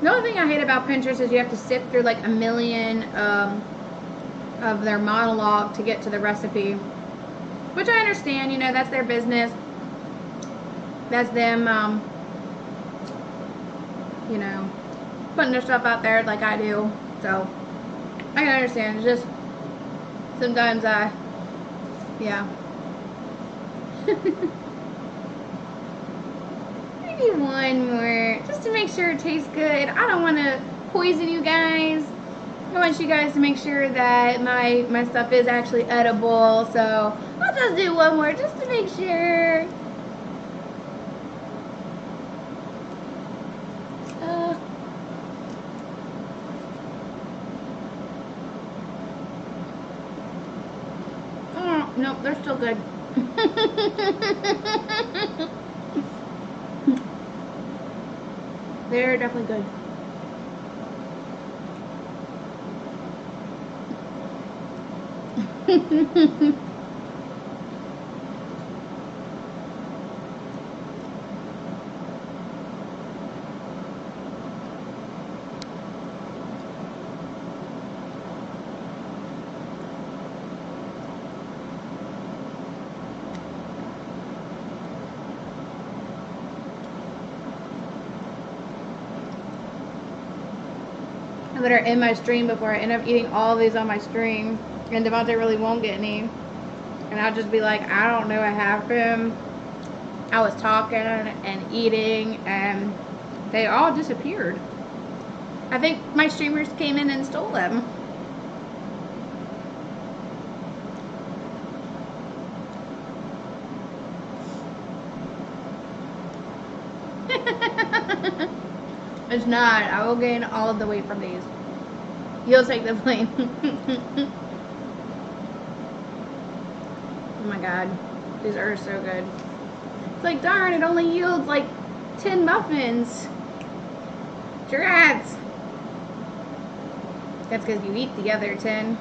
The only thing I hate about Pinterest is you have to sift through like a million of their monologue to get to the recipe. Which I understand, you know, that's their business. That's them, you know, putting their stuff out there like I do. So, I can understand. It's just, sometimes yeah. Maybe one more, just to make sure it tastes good. I don't want to poison you guys. I want you guys to make sure that my stuff is actually edible. So I'll just do one more just to make sure. Oh, nope, they're still good. They're definitely good. That are in my stream before I end up eating all these on my stream, and Devontae really won't get any, and I'll just be like, I don't know what happened. I was talking and eating and they all disappeared. I think my streamers came in and stole them. It's not. I will gain all of the weight from these. You'll take the blame. Oh my god. These are so good. It's like, darn, it only yields like 10 muffins. Drats. That's because you eat the other 10.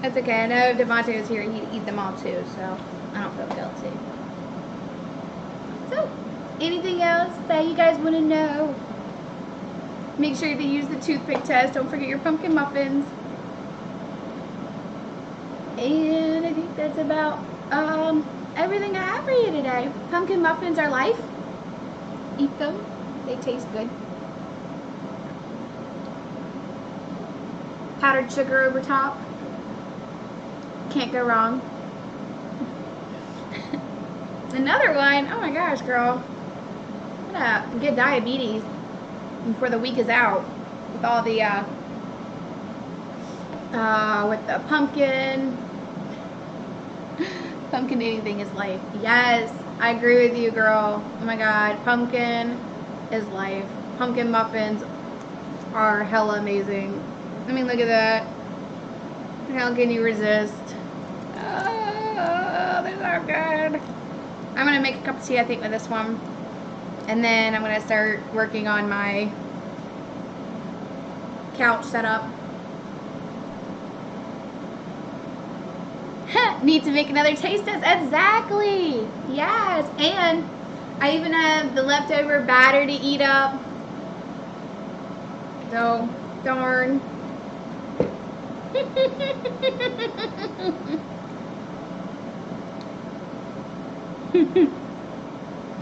That's okay. I know if Devontae was here, he'd eat them all too, so I don't feel guilty. So, anything else that you guys want to know? Make sure to use the toothpick test. Don't forget your pumpkin muffins. And I think that's about everything I have for you today. Pumpkin muffins are life. Eat them. They taste good. Powdered sugar over top. Can't go wrong. Another one. Oh my gosh, girl. I'm gonna get diabetes before the week is out with all the with the pumpkin. Pumpkin anything is life. Yes, I agree with you, girl. Oh my god, pumpkin is life. Pumpkin muffins are hella amazing. I mean, look at that. How can you resist? Oh, they're so good. I'm gonna make a cup of tea, I think, with this one. And then I'm gonna start working on my couch setup. Need to make another taste test. Exactly. Yes. And I even have the leftover batter to eat up. So, darn.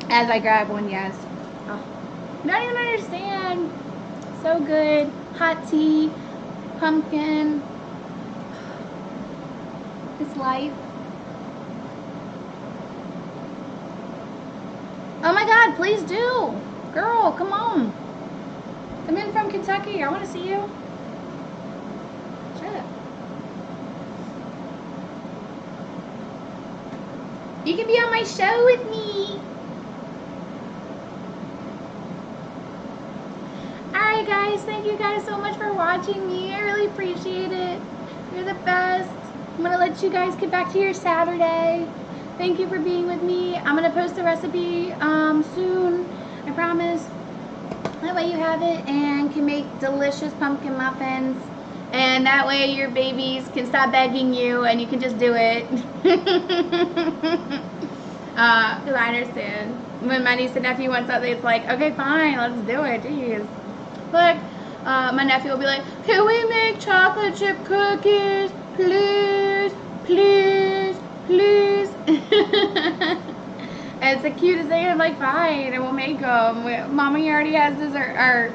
As I grab one, yes. Oh, I don't even understand. So good. Hot tea, pumpkin. It's life. Oh my god, please do. Girl, come on. Come in from Kentucky. I want to see you. Shut up. You can be on my show with me. Alright guys, thank you guys so much for watching me. I really appreciate it. You're the best. I'm going to let you guys get back to your Saturday. Thank you for being with me. I'm going to post the recipe soon. I promise. That way you have it and can make delicious pumpkin muffins. And that way your babies can stop begging you and you can just do it. Because I understand. When my niece and nephew want something, it's like, okay, fine, let's do it. Jeez. Look, my nephew will be like, can we make chocolate chip cookies? Please, please, please. It's the cutest thing. I'm like, fine, and we'll make them. Mommy already has dessert, or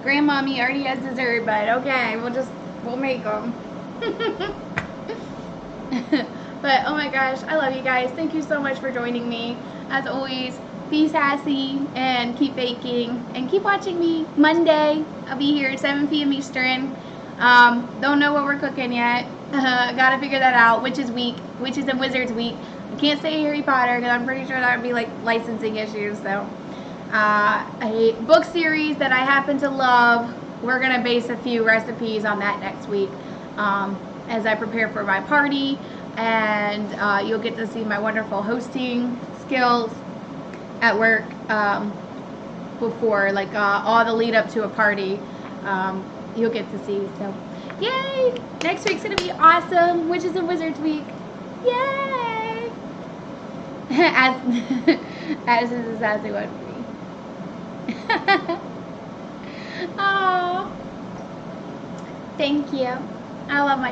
grandmommy already has dessert, but okay, we'll make them. But oh my gosh, I love you guys. Thank you so much for joining me. As always, be sassy and keep baking and keep watching me. Monday, I'll be here at 7 p.m. Eastern. Don't know what we're cooking yet. Gotta figure that out. Witches week, Witches and Wizards week. I can't say Harry Potter because I'm pretty sure that would be like licensing issues. So, a book series that I happen to love. We're gonna base a few recipes on that next week as I prepare for my party, and you'll get to see my wonderful hosting skills at work before, like all the lead up to a party. You'll get to see. So, yay! Next week's gonna be awesome. Witches and Wizards week. Yay! as is a sassy one for me. Oh, thank you. I love my